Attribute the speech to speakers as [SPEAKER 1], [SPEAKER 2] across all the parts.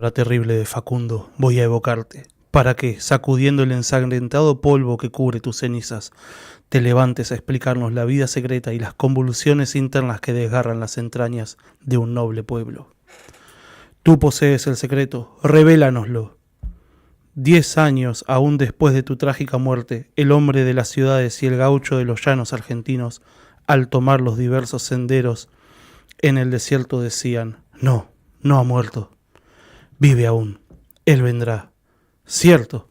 [SPEAKER 1] La terrible de Facundo, voy a evocarte, para que, sacudiendo el ensangrentado polvo que cubre tus cenizas, te levantes a explicarnos la vida secreta y las convulsiones internas que desgarran las entrañas de un noble pueblo. Tú posees el secreto, revélanoslo. 10 años aún después de tu trágica muerte, el hombre de las ciudades y el gaucho de los llanos argentinos, al tomar los diversos senderos en el desierto decían: no, no ha muerto. Vive aún, él vendrá. Cierto,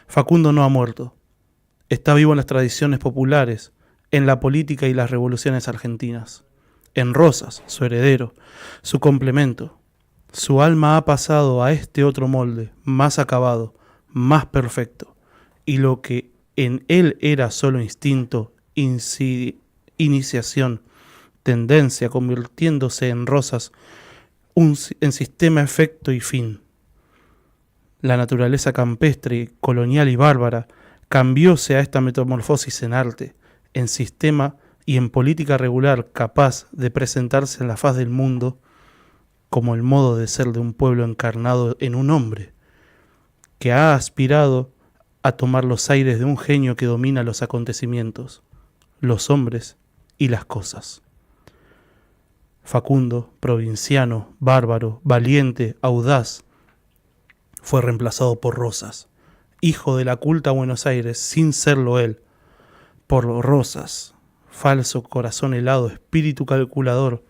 [SPEAKER 1] Facundo no ha muerto. Está vivo en las tradiciones populares, en la política y las revoluciones argentinas. En Rosas, su heredero, su complemento. Su alma ha pasado a este otro molde, más acabado, más perfecto. Y lo que en él era solo instinto, iniciación, tendencia, convirtiéndose en Rosas, en sistema, efecto y fin. La naturaleza campestre, colonial y bárbara cambióse a esta metamorfosis en arte, en sistema y en política regular capaz de presentarse en la faz del mundo como el modo de ser de un pueblo encarnado en un hombre, que ha aspirado a tomar los aires de un genio que domina los acontecimientos, los hombres y las cosas. Facundo, provinciano, bárbaro, valiente, audaz, fue reemplazado por Rosas, hijo de la culta Buenos Aires, sin serlo él, por Rosas, falso corazón helado, espíritu calculador,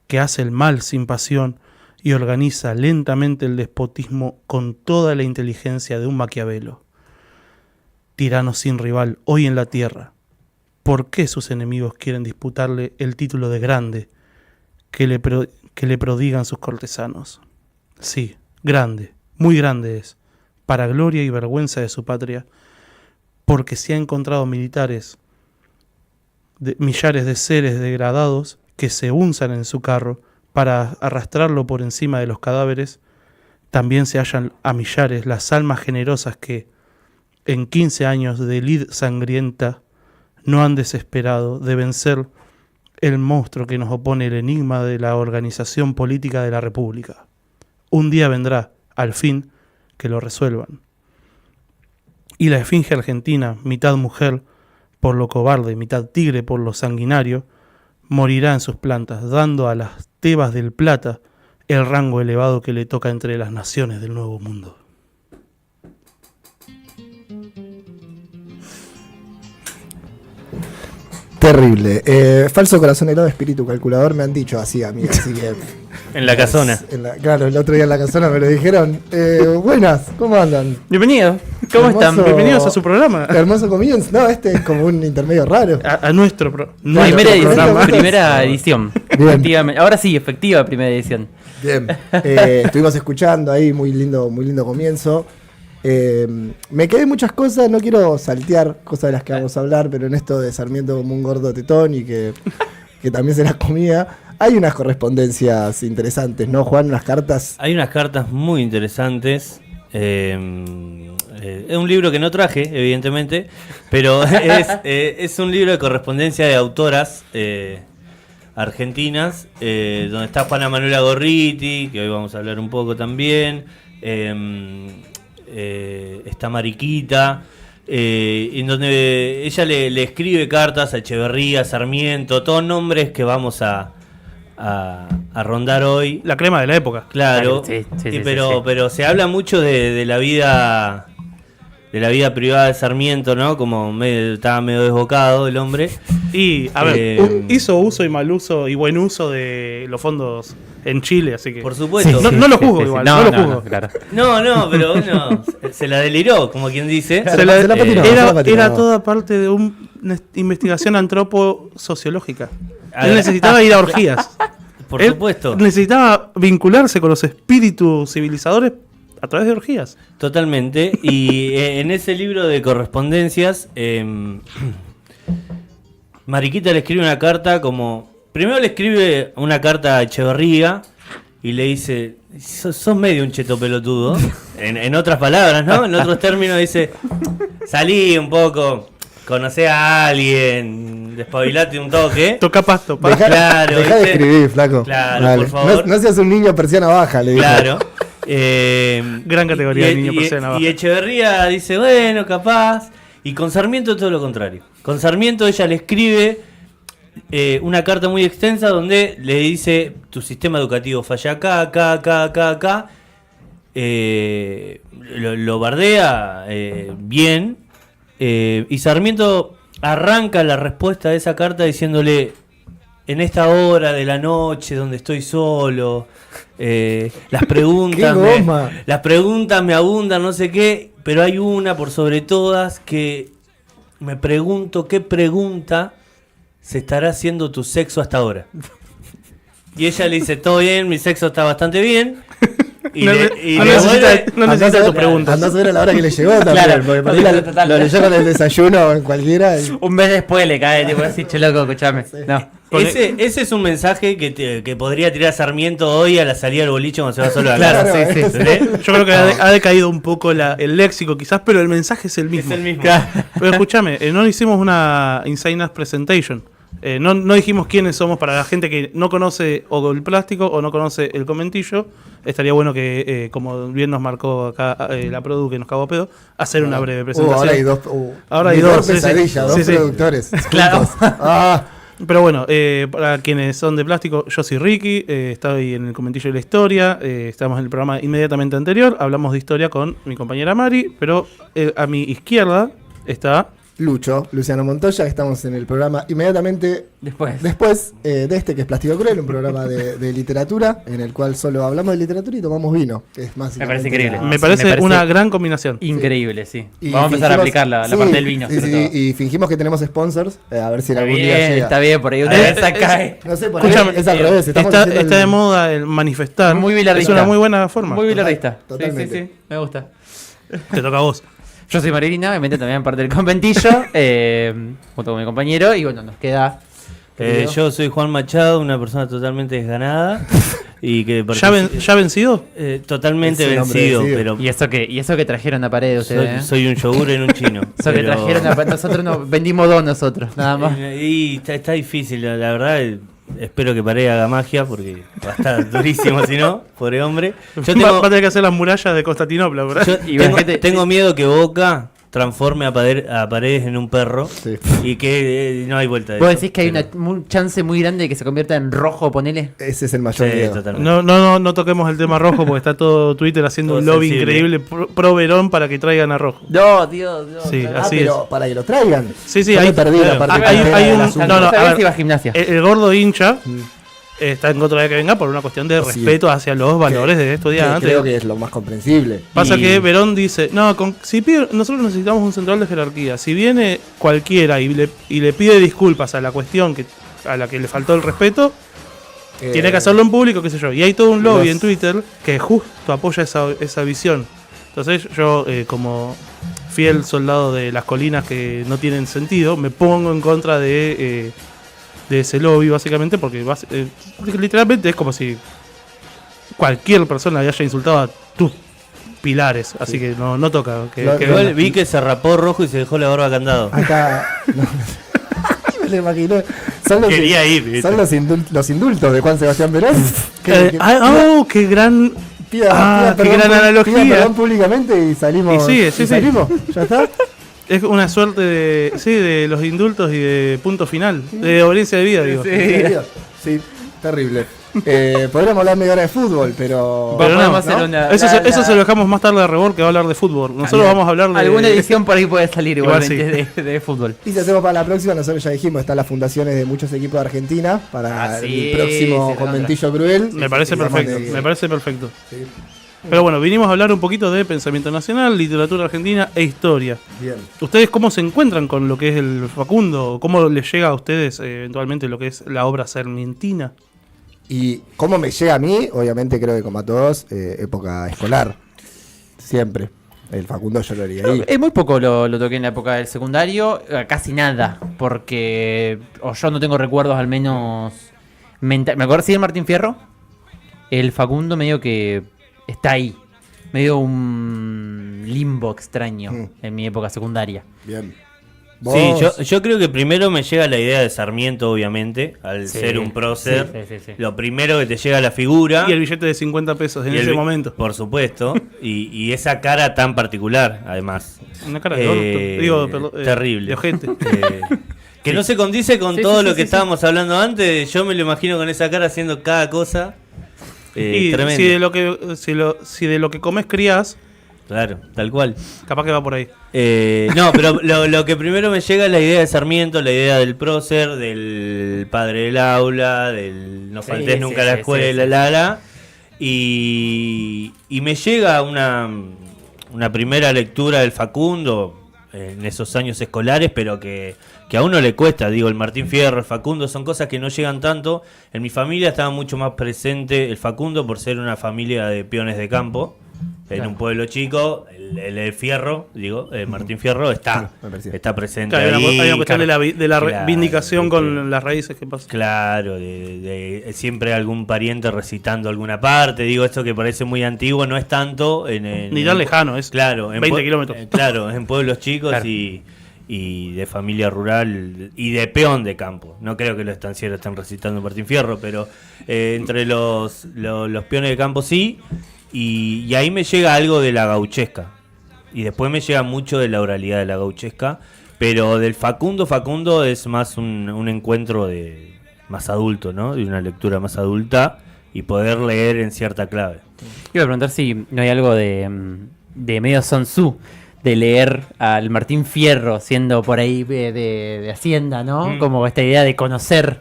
[SPEAKER 1] que hace el mal sin pasión y organiza lentamente el despotismo con toda la inteligencia de un Maquiavelo. Tirano sin rival hoy en la tierra. ¿Por qué sus enemigos quieren disputarle el título de grande que le prodigan sus cortesanos? Sí, grande, muy grande es, para gloria y vergüenza de su patria, porque se ha encontrado millares de seres degradados que se unzan en su carro para arrastrarlo por encima de los cadáveres. También se hallan a millares las almas generosas que, en 15 años de lid sangrienta, no han desesperado de vencer el monstruo que nos opone el enigma de la organización política de la República. Un día vendrá, al fin, que lo resuelvan. Y la esfinge argentina, mitad mujer por lo cobarde, mitad tigre por lo sanguinario, morirá en sus plantas, dando a las Tebas del Plata el rango elevado que le toca entre las naciones del Nuevo Mundo.
[SPEAKER 2] Terrible. Falso corazón helado, espíritu calculador, me han dicho así, amiga, así que...
[SPEAKER 3] En la casona.
[SPEAKER 2] Claro, el otro día en la casona me lo dijeron. Buenas, ¿cómo andan?
[SPEAKER 3] Bienvenido. ¿Cómo están?
[SPEAKER 1] Bienvenidos a su programa.
[SPEAKER 2] Hermoso comienzo. No, este es como un intermedio raro.
[SPEAKER 1] A nuestro
[SPEAKER 3] primera edición.
[SPEAKER 2] Bien.
[SPEAKER 3] Ahora sí, efectiva primera edición.
[SPEAKER 2] Bien. Estuvimos escuchando ahí, muy lindo comienzo. Me quedé muchas cosas, no quiero saltear cosas de las que vamos a hablar, pero en esto de Sarmiento como un gordo tetón y que también se las comía, hay unas correspondencias interesantes, ¿no, Juan? Unas cartas.
[SPEAKER 3] Hay unas cartas muy interesantes. Es un libro que no traje, evidentemente, pero es un libro de correspondencia de autoras argentinas, donde está Juana Manuela Gorriti, que hoy vamos a hablar un poco también. Está Mariquita, en donde ella le escribe cartas a Echeverría, Sarmiento, todos nombres que vamos a rondar hoy.
[SPEAKER 1] La crema de la época.
[SPEAKER 3] Claro, sí, pero se habla mucho de la vida privada de Sarmiento, ¿no? Como estaba medio desbocado el hombre.
[SPEAKER 1] Y, a ver, hizo uso y mal uso y buen uso de los fondos en Chile, así que...
[SPEAKER 3] Por supuesto.
[SPEAKER 1] No lo juzgo igual, no lo juzgo.
[SPEAKER 3] Claro. No, pero uno se la deliró, como quien dice.
[SPEAKER 1] Era toda parte de una investigación antroposociológica. Él necesitaba ir a orgías.
[SPEAKER 3] Por supuesto.
[SPEAKER 1] Necesitaba vincularse con los espíritus civilizadores a través de orgías.
[SPEAKER 3] Totalmente. Y en ese libro de correspondencias, Mariquita le escribe una carta como... Primero le escribe una carta a Echeverría y le dice: sos medio un cheto pelotudo. En otras palabras, ¿no? En otros términos dice: salí un poco, conocé a alguien, despabilate un toque.
[SPEAKER 1] Toca pasto,
[SPEAKER 2] Dejá de escribir, flaco.
[SPEAKER 3] Claro,
[SPEAKER 2] vale.
[SPEAKER 3] por favor.
[SPEAKER 2] No seas un niño persiana baja, le digo.
[SPEAKER 3] Claro.
[SPEAKER 1] Gran categoría de niño por ser navaja.
[SPEAKER 3] Y Echeverría dice, bueno, capaz. Y con Sarmiento todo lo contrario. Con Sarmiento ella le escribe una carta muy extensa donde le dice, tu sistema educativo falla acá. Lo bardea bien. Y Sarmiento arranca la respuesta de esa carta diciéndole, en esta hora de la noche donde estoy solo, las preguntas me abundan, no sé qué, pero hay una por sobre todas que me pregunto qué pregunta se estará haciendo tu sexo hasta ahora. Y ella le dice, todo bien, mi sexo está bastante bien. Y
[SPEAKER 1] No necesita tu pregunta.
[SPEAKER 2] Andá a saber a la hora que le llegó también.
[SPEAKER 4] Claro,
[SPEAKER 2] porque para mí lo leyó con el desayuno o en cualquiera.
[SPEAKER 4] Un mes después le cae, tipo así, che loco, escuchame. No.
[SPEAKER 3] Ese es un mensaje que podría tirar Sarmiento hoy a la salida del boliche cuando se va solo a la
[SPEAKER 4] Claro,
[SPEAKER 3] casa.
[SPEAKER 4] sí.
[SPEAKER 3] ¿Entendés?
[SPEAKER 1] Yo creo que ha decaído un poco el léxico quizás, pero el mensaje es el mismo.
[SPEAKER 3] Es el mismo.
[SPEAKER 1] Pero escúchame, no hicimos una Insane Ass Presentation. No dijimos quiénes somos para la gente que no conoce o el plástico o no conoce el comentillo. Estaría bueno que, como bien nos marcó acá la produ que nos cagó a pedo, hacer una breve presentación.
[SPEAKER 2] Ahora hay dos
[SPEAKER 1] sí, sí.
[SPEAKER 2] pesadillas, dos
[SPEAKER 1] Sí, sí.
[SPEAKER 2] productores.
[SPEAKER 4] Claro.
[SPEAKER 2] juntos. Ah,
[SPEAKER 1] Pero bueno, para quienes son de plástico, yo soy Ricky, estoy en el comentillo de la historia, estamos en el programa inmediatamente anterior, hablamos de historia con mi compañera Mari, pero a mi izquierda está...
[SPEAKER 2] Luciano Montoya, que estamos en el programa inmediatamente
[SPEAKER 4] Después.
[SPEAKER 2] de este, que es Plástico Cruel, un programa de literatura, en el cual solo hablamos de literatura y tomamos vino, que es más...
[SPEAKER 4] Me parece increíble.
[SPEAKER 1] Me parece una gran combinación.
[SPEAKER 4] Increíble, sí.
[SPEAKER 2] Y
[SPEAKER 4] Vamos a empezar a
[SPEAKER 2] fingimos-
[SPEAKER 4] aplicar la
[SPEAKER 2] sí,
[SPEAKER 4] parte del vino.
[SPEAKER 2] sí,
[SPEAKER 4] sobre
[SPEAKER 2] sí,
[SPEAKER 4] todo.
[SPEAKER 2] y fingimos que tenemos sponsors, a ver si en
[SPEAKER 4] Está
[SPEAKER 2] algún día
[SPEAKER 4] bien,
[SPEAKER 2] llega.
[SPEAKER 4] está bien, por ahí una vez cae.
[SPEAKER 2] No sé, por ahí
[SPEAKER 1] Escúchame,
[SPEAKER 2] es al revés. Estamos
[SPEAKER 1] está
[SPEAKER 2] haciendo
[SPEAKER 1] de moda el manifestar.
[SPEAKER 4] Muy
[SPEAKER 1] es
[SPEAKER 4] bilardista.
[SPEAKER 1] una muy buena forma.
[SPEAKER 4] Muy bilardista.
[SPEAKER 2] Totalmente.
[SPEAKER 4] Sí, me gusta.
[SPEAKER 1] Te toca a vos.
[SPEAKER 4] Yo soy Marilina, obviamente también parte del conventillo, junto con mi compañero, y bueno, nos queda...
[SPEAKER 3] Yo soy Juan Machado, una persona totalmente desganada y que
[SPEAKER 1] ¿Ya vencido?
[SPEAKER 3] totalmente
[SPEAKER 2] Es un hombre
[SPEAKER 3] vencido,
[SPEAKER 2] vencido.
[SPEAKER 3] pero
[SPEAKER 4] Y eso que trajeron a pared ustedes,
[SPEAKER 3] soy un yogur en un chino.
[SPEAKER 4] Eso que
[SPEAKER 3] pero-
[SPEAKER 4] trajeron a pared, nosotros no, vendimos dos nosotros, nada más.
[SPEAKER 3] Y está difícil, la verdad. Espero que Pared haga magia porque va a estar durísimo si no, pobre hombre. Yo
[SPEAKER 1] Va a tener que hacer las murallas de Constantinopla, ¿verdad?
[SPEAKER 4] Y
[SPEAKER 3] tengo miedo que Boca transforme a Paredes en un perro
[SPEAKER 2] Sí.
[SPEAKER 3] y que no hay vuelta de
[SPEAKER 4] ¿Vos
[SPEAKER 3] eso.
[SPEAKER 4] decís que hay
[SPEAKER 3] Pero-
[SPEAKER 4] una chance muy grande de que se convierta en rojo, ponele?
[SPEAKER 2] Ese es el mayor
[SPEAKER 3] Sí,
[SPEAKER 2] miedo.
[SPEAKER 3] totalmente.
[SPEAKER 1] No toquemos el tema rojo porque está todo Twitter haciendo
[SPEAKER 3] Todo
[SPEAKER 1] un lobby
[SPEAKER 3] sensible.
[SPEAKER 1] increíble pro Verón para que traigan a rojo.
[SPEAKER 4] No, Dios.
[SPEAKER 1] Sí,
[SPEAKER 2] Ah,
[SPEAKER 1] así
[SPEAKER 2] pero
[SPEAKER 1] es.
[SPEAKER 2] para que lo traigan.
[SPEAKER 1] Sí, sí,
[SPEAKER 2] Yo
[SPEAKER 1] hay-
[SPEAKER 2] me perdí la
[SPEAKER 1] claro,
[SPEAKER 2] parte
[SPEAKER 1] hay
[SPEAKER 2] cantera del
[SPEAKER 1] un-
[SPEAKER 2] asunto.
[SPEAKER 1] no, a ver.
[SPEAKER 4] si va a gimnasia.
[SPEAKER 1] El gordo hincha está en contra de que venga por una cuestión de
[SPEAKER 2] Sí.
[SPEAKER 1] respeto hacia los valores de
[SPEAKER 2] Que
[SPEAKER 1] estudiantes.
[SPEAKER 2] creo que es lo más comprensible.
[SPEAKER 1] Pasa
[SPEAKER 4] Y-
[SPEAKER 1] que Verón dice, no, nosotros necesitamos un central de jerarquía. Si viene cualquiera y le pide disculpas a la cuestión a la que le faltó el respeto, tiene que hacerlo en público, qué sé yo. Y hay todo un lobby
[SPEAKER 2] los-
[SPEAKER 1] en Twitter que justo apoya esa visión. Entonces yo, como fiel soldado de las colinas que no tienen sentido, me pongo en contra de ese lobby, básicamente, porque literalmente es como si cualquier persona haya insultado a tus pilares. Así que no toca.
[SPEAKER 3] Igual
[SPEAKER 1] venga.
[SPEAKER 3] vi que se rapó rojo y se dejó la barba candado.
[SPEAKER 2] Acá. No. Me lo imaginé. Son los,
[SPEAKER 3] Quería ir, ¿viste?
[SPEAKER 2] son los indultos de Juan Sebastián Verón.
[SPEAKER 1] ¡Qué gran!
[SPEAKER 2] Pida
[SPEAKER 1] qué gran analogía.
[SPEAKER 2] pida perdón públicamente y salimos.
[SPEAKER 1] Y sigue, sí,
[SPEAKER 2] y
[SPEAKER 1] sí.
[SPEAKER 2] salimos. ¿Ya está?
[SPEAKER 1] Es una suerte de los indultos y de punto final. De obediencia de vida, digo.
[SPEAKER 2] Sí, terrible. Podríamos hablar media hora de fútbol, pero.
[SPEAKER 1] Pero
[SPEAKER 4] Podemos
[SPEAKER 1] no,
[SPEAKER 4] hacer
[SPEAKER 2] ¿no?
[SPEAKER 4] una-
[SPEAKER 1] Eso,
[SPEAKER 4] la-
[SPEAKER 1] eso se lo dejamos más tarde a Rebor, que va a hablar de fútbol. Nosotros vamos a hablar de...
[SPEAKER 4] Alguna edición por ahí puede salir
[SPEAKER 1] Igual
[SPEAKER 4] igualmente de fútbol.
[SPEAKER 2] Y si hacemos para la próxima, nosotros ya dijimos, están las fundaciones de muchos equipos de Argentina para
[SPEAKER 4] sí,
[SPEAKER 2] el próximo
[SPEAKER 4] sí,
[SPEAKER 2] conventillo cruel.
[SPEAKER 1] Me parece
[SPEAKER 2] Digamos
[SPEAKER 1] perfecto,
[SPEAKER 2] de-
[SPEAKER 1] me parece perfecto.
[SPEAKER 2] Sí.
[SPEAKER 1] Pero bueno, vinimos a hablar un poquito de pensamiento nacional, literatura argentina e historia.
[SPEAKER 2] Bien.
[SPEAKER 1] ¿Ustedes cómo se encuentran con lo que es el Facundo? ¿Cómo les llega a ustedes eventualmente lo que es la obra sarmientina?
[SPEAKER 2] Y cómo me llega a mí, obviamente creo que como a todos, época escolar. Siempre. El Facundo yo lo leí ahí.
[SPEAKER 4] Muy poco lo toqué en la época del secundario, casi nada, porque o yo no tengo recuerdos al menos me acuerdo sí de Martín Fierro, el Facundo medio que está ahí, medio un limbo extraño en mi época secundaria.
[SPEAKER 2] Bien. Vos-
[SPEAKER 3] Sí, yo creo que primero me llega la idea de Sarmiento, obviamente, al
[SPEAKER 4] Sí,
[SPEAKER 3] ser un prócer.
[SPEAKER 4] sí.
[SPEAKER 3] Lo primero que te llega la figura.
[SPEAKER 1] Y el billete de 50 pesos en
[SPEAKER 3] y el
[SPEAKER 1] ese
[SPEAKER 3] bi-
[SPEAKER 1] momento.
[SPEAKER 3] Por supuesto. y esa cara tan particular, además.
[SPEAKER 1] Una cara de orto. Digo, perdón,
[SPEAKER 3] terrible.
[SPEAKER 1] de ojete.
[SPEAKER 3] Que no se condice con
[SPEAKER 4] Sí,
[SPEAKER 3] todo
[SPEAKER 4] sí,
[SPEAKER 3] lo
[SPEAKER 4] sí,
[SPEAKER 3] que
[SPEAKER 4] sí,
[SPEAKER 3] estábamos hablando antes. Yo me lo imagino con esa cara haciendo cada cosa.
[SPEAKER 1] Y
[SPEAKER 3] Tremendo.
[SPEAKER 1] si de lo que comes crías,
[SPEAKER 3] Claro, tal cual.
[SPEAKER 1] capaz que va por ahí.
[SPEAKER 3] No, pero lo que primero me llega es la idea de Sarmiento, la idea del prócer, del padre del aula, del no
[SPEAKER 4] Sí,
[SPEAKER 3] faltes
[SPEAKER 4] sí,
[SPEAKER 3] nunca a la
[SPEAKER 4] sí,
[SPEAKER 3] escuela,
[SPEAKER 4] sí,
[SPEAKER 3] la. Y me llega una primera lectura del Facundo en esos años escolares, pero que a uno le cuesta. Digo, el Martín Fierro, el Facundo, son cosas que no llegan tanto. En mi familia estaba mucho más presente el Facundo por ser una familia de peones de campo. En
[SPEAKER 4] Claro.
[SPEAKER 3] un pueblo chico, el Fierro, digo, Martín Fierro está presente
[SPEAKER 1] Claro,
[SPEAKER 3] ahí.
[SPEAKER 1] hay una cuestión de la
[SPEAKER 3] Claro,
[SPEAKER 1] reivindicación
[SPEAKER 3] de
[SPEAKER 1] con
[SPEAKER 3] que-
[SPEAKER 1] las raíces que pasa.
[SPEAKER 3] Claro, de siempre algún pariente recitando alguna parte. Digo, esto que parece muy antiguo, no es tanto
[SPEAKER 1] Ni tan lejano, es
[SPEAKER 3] Claro, en
[SPEAKER 1] 20 kilómetros.
[SPEAKER 3] Claro, en pueblos chicos
[SPEAKER 4] Claro.
[SPEAKER 3] y de familia rural y de peón de campo. No creo que los estancieros estén recitando Martín Fierro, pero entre los peones de campo sí. Y ahí me llega algo de la gauchesca. Y después me llega mucho de la oralidad de la gauchesca. Pero del Facundo es más un encuentro de más adulto, ¿no? De una lectura más adulta y poder leer en cierta clave.
[SPEAKER 4] Iba a preguntar si no hay algo de medio Sun Tzu, de leer al Martín Fierro siendo por ahí de Hacienda, ¿no? Como esta idea de conocer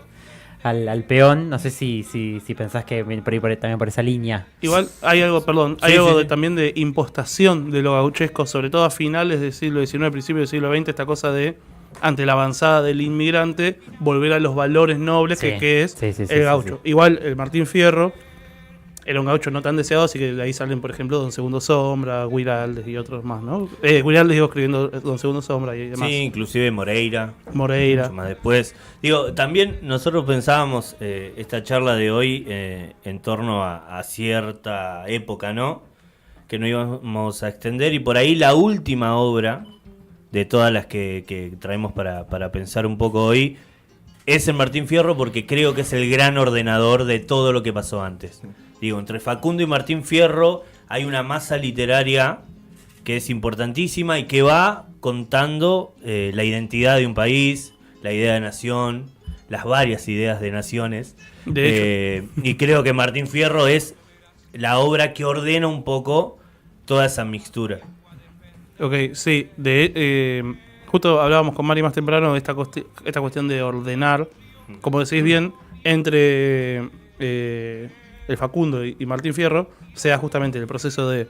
[SPEAKER 4] al peón. No sé si pensás que viene por ahí también por esa línea.
[SPEAKER 1] Igual hay algo, perdón, hay
[SPEAKER 3] Sí,
[SPEAKER 1] algo
[SPEAKER 3] sí.
[SPEAKER 1] también de impostación de lo gauchesco, sobre todo a finales del siglo XIX, principios del siglo XX, esta cosa de, ante la avanzada del inmigrante, volver a los valores nobles
[SPEAKER 4] Sí,
[SPEAKER 1] que es
[SPEAKER 4] sí,
[SPEAKER 1] el gaucho.
[SPEAKER 4] sí.
[SPEAKER 1] Igual el Martín Fierro era un gaucho no tan deseado, así que de ahí salen, por ejemplo, Don Segundo Sombra, Guiraldes y otros más, ¿no? Guiraldes iba escribiendo Don Segundo Sombra y demás.
[SPEAKER 3] Sí, inclusive Moreira.
[SPEAKER 1] Moreira.
[SPEAKER 3] Mucho más después. Digo, también nosotros pensábamos esta charla de hoy en torno a cierta época, ¿no? Que no íbamos a extender. Y por ahí la última obra de todas las que traemos para pensar un poco hoy es el Martín Fierro, porque creo que es el gran ordenador de todo lo que pasó antes. Digo, entre Facundo y Martín Fierro hay una masa literaria que es importantísima y que va contando la identidad de un país, la idea de nación, las varias ideas de naciones.
[SPEAKER 1] De
[SPEAKER 3] Y creo que Martín Fierro es la obra que ordena un poco toda esa mixtura.
[SPEAKER 1] Ok, sí. Justo hablábamos con Mari más temprano de esta cuestión de ordenar, como decís bien, entre el Facundo y Martín Fierro, sea justamente el proceso de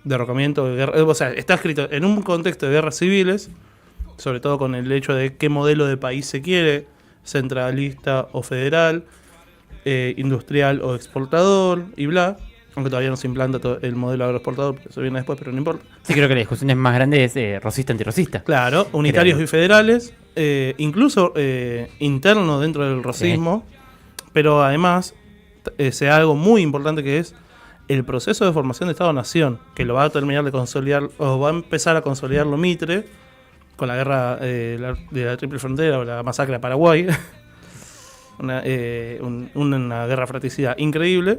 [SPEAKER 1] derrocamiento, de guerra. O sea, está escrito en un contexto de guerras civiles, sobre todo con el hecho de qué modelo de país se quiere, centralista o federal, industrial o exportador y bla. Aunque todavía no se implanta todo el modelo agroexportador, porque eso viene después, pero no importa.
[SPEAKER 4] Sí, creo que la discusión es más grande, es rosista-antirrosista.
[SPEAKER 1] Claro, unitarios y federales, incluso interno dentro del rosismo, pero además sea algo muy importante que es el proceso de formación de Estado-Nación, que lo va a terminar de consolidar, o va a empezar a consolidarlo Mitre, con la guerra de la Triple Frontera o la masacre de Paraguay, una guerra fratricida increíble.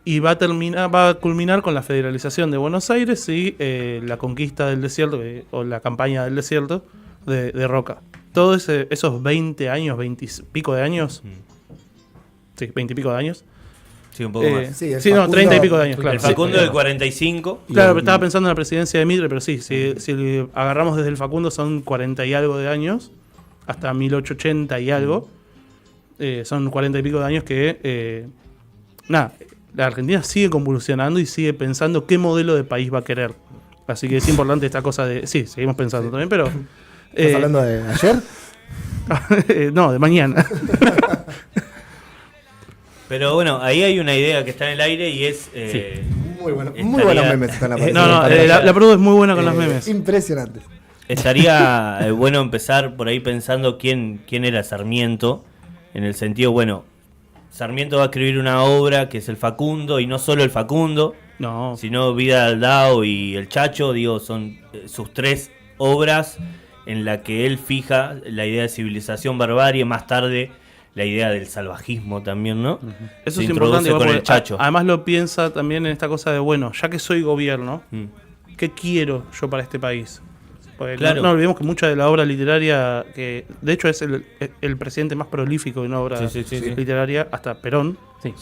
[SPEAKER 1] Y va a culminar con la federalización de Buenos Aires y la conquista del desierto, o la campaña del desierto de Roca. Todos esos 20 años, 20 y pico de años, sí, 20 y pico de años.
[SPEAKER 3] Sí, un poco más.
[SPEAKER 2] Sí, el
[SPEAKER 1] Sí, no,
[SPEAKER 2] Facundo-
[SPEAKER 1] 30 y pico de años, claro.
[SPEAKER 3] El Facundo
[SPEAKER 1] Sí.
[SPEAKER 3] del 45.
[SPEAKER 1] Claro, pero estaba pensando en la presidencia de Mitre, pero sí, si agarramos desde el Facundo son 40 y algo de años, hasta 1880 y algo. Son 40 y pico de años que... nada, la Argentina sigue convulsionando y sigue pensando qué modelo de país va a querer. Así que es importante esta cosa de... Sí, seguimos pensando también, pero...
[SPEAKER 2] ¿Estás hablando de ayer?
[SPEAKER 1] no, de mañana.
[SPEAKER 3] Pero bueno, ahí hay una idea que está en el aire y es...
[SPEAKER 2] Muy bueno.
[SPEAKER 3] Estaría-
[SPEAKER 2] Muy buenos memes están apareciendo.
[SPEAKER 1] No, la Produ es muy buena con los memes.
[SPEAKER 2] Impresionantes.
[SPEAKER 3] Estaría bueno empezar por ahí pensando quién era Sarmiento, en el sentido, bueno, Sarmiento va a escribir una obra que es el Facundo, y no solo el Facundo,
[SPEAKER 1] No,
[SPEAKER 3] sino Vida del Dao y El Chacho, digo, son sus tres obras en la que él fija la idea de civilización, barbarie, más tarde la idea del salvajismo también, ¿no?
[SPEAKER 1] Eso
[SPEAKER 3] Se
[SPEAKER 1] es
[SPEAKER 3] introduce
[SPEAKER 1] importante
[SPEAKER 3] con
[SPEAKER 1] porque
[SPEAKER 3] el Chacho.
[SPEAKER 1] además lo piensa también en esta cosa de, bueno, ya que soy gobierno, ¿qué quiero yo para este país? Porque
[SPEAKER 3] Claro.
[SPEAKER 1] no olvidemos que mucha de la obra literaria, que de hecho es el presidente más prolífico en obra
[SPEAKER 3] Sí.
[SPEAKER 1] literaria, hasta Perón,
[SPEAKER 3] Sí.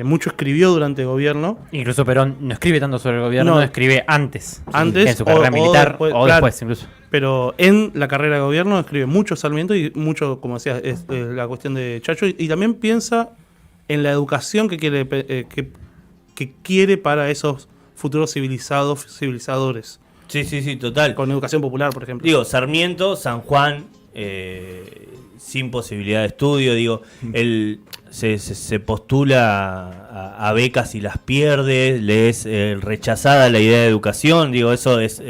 [SPEAKER 1] mucho escribió durante el gobierno.
[SPEAKER 4] Incluso Perón no escribe tanto sobre el gobierno,
[SPEAKER 1] No.
[SPEAKER 4] escribe antes.
[SPEAKER 1] Antes
[SPEAKER 4] en su carrera
[SPEAKER 1] o
[SPEAKER 4] militar
[SPEAKER 1] después,
[SPEAKER 4] o
[SPEAKER 1] claro.
[SPEAKER 4] después incluso.
[SPEAKER 1] Pero en la carrera de gobierno escribe mucho Sarmiento y mucho, como decías, es la cuestión de Chacho. Y también piensa en la educación que quiere, que quiere para esos futuros civilizadores.
[SPEAKER 3] Sí, total.
[SPEAKER 1] Con educación popular, por ejemplo.
[SPEAKER 3] Digo, Sarmiento, San Juan, sin posibilidad de estudio, digo, él se postula a becas y las pierde, le es rechazada la idea de educación, digo, eso es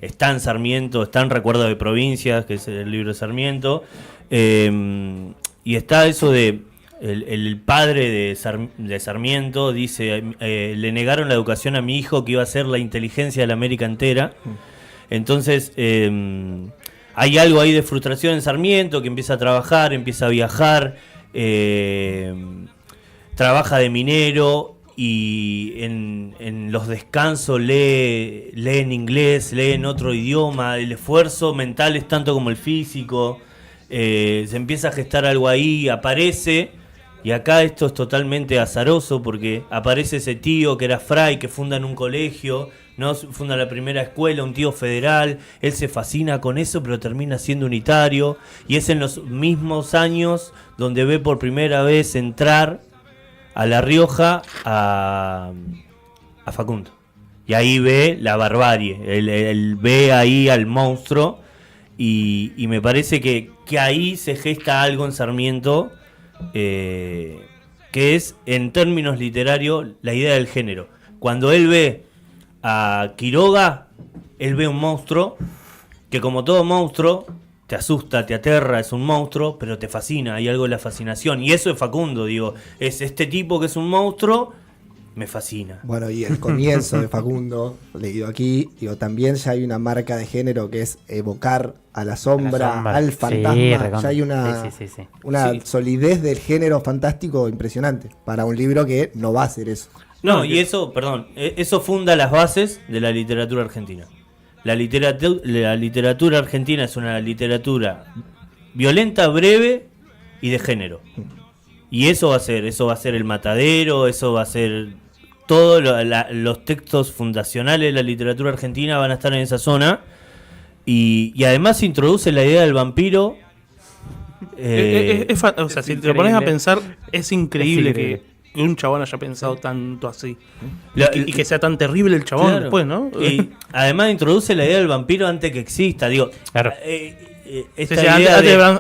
[SPEAKER 3] está en Sarmiento, está en Recuerdo de Provincias, que es el libro de Sarmiento, y está eso de el padre de Sarmiento dice, le negaron la educación a mi hijo que iba a ser la inteligencia de la América entera. Entonces hay algo ahí de frustración en Sarmiento, que empieza a trabajar, empieza a viajar, trabaja de minero y en los descansos lee en inglés, lee en otro idioma. El esfuerzo mental es tanto como el físico. Se empieza a gestar algo ahí, aparece. Y acá esto es totalmente azaroso porque aparece ese tío que era fray, que fundan un colegio, ¿no? Funda la primera escuela, un tío federal. Él se fascina con eso, pero termina siendo unitario. Y es en los mismos años donde ve por primera vez entrar a La Rioja a Facundo. Y ahí ve la barbarie. Él ve ahí al monstruo. Y me parece que ahí se gesta algo en Sarmiento. Que es en términos literarios la idea del género. Cuando él ve a Quiroga, él ve un monstruo que, como todo monstruo, te asusta, te aterra, es un monstruo, pero te fascina, hay algo de la fascinación, y eso es Facundo, digo, es este tipo que es un monstruo, me fascina.
[SPEAKER 2] Bueno, y el comienzo de Facundo, leído aquí, digo, también ya hay una marca de género que es evocar a la sombra, al fantasma.
[SPEAKER 4] Sí,
[SPEAKER 2] ya hay una
[SPEAKER 3] Sí.
[SPEAKER 2] solidez del género fantástico impresionante para un libro que no va a ser eso.
[SPEAKER 3] No, y eso, eso funda las bases de la literatura argentina. La literatura argentina es una literatura violenta, breve y de género. Y eso va a ser El Matadero, eso va a ser todos los textos fundacionales de la literatura argentina van a estar en esa zona. Y además se introduce la idea del vampiro.
[SPEAKER 1] O sea, si te lo pones a pensar, es increíble,
[SPEAKER 4] Es increíble.
[SPEAKER 1] que un chabón haya pensado tanto así.
[SPEAKER 3] La-
[SPEAKER 1] y que sea tan terrible el chabón
[SPEAKER 3] Claro.
[SPEAKER 1] después, ¿no?
[SPEAKER 3] Y además introduce la idea del vampiro antes que exista. Digo,
[SPEAKER 4] Claro.
[SPEAKER 1] Sí,
[SPEAKER 3] esta
[SPEAKER 1] sí,
[SPEAKER 3] idea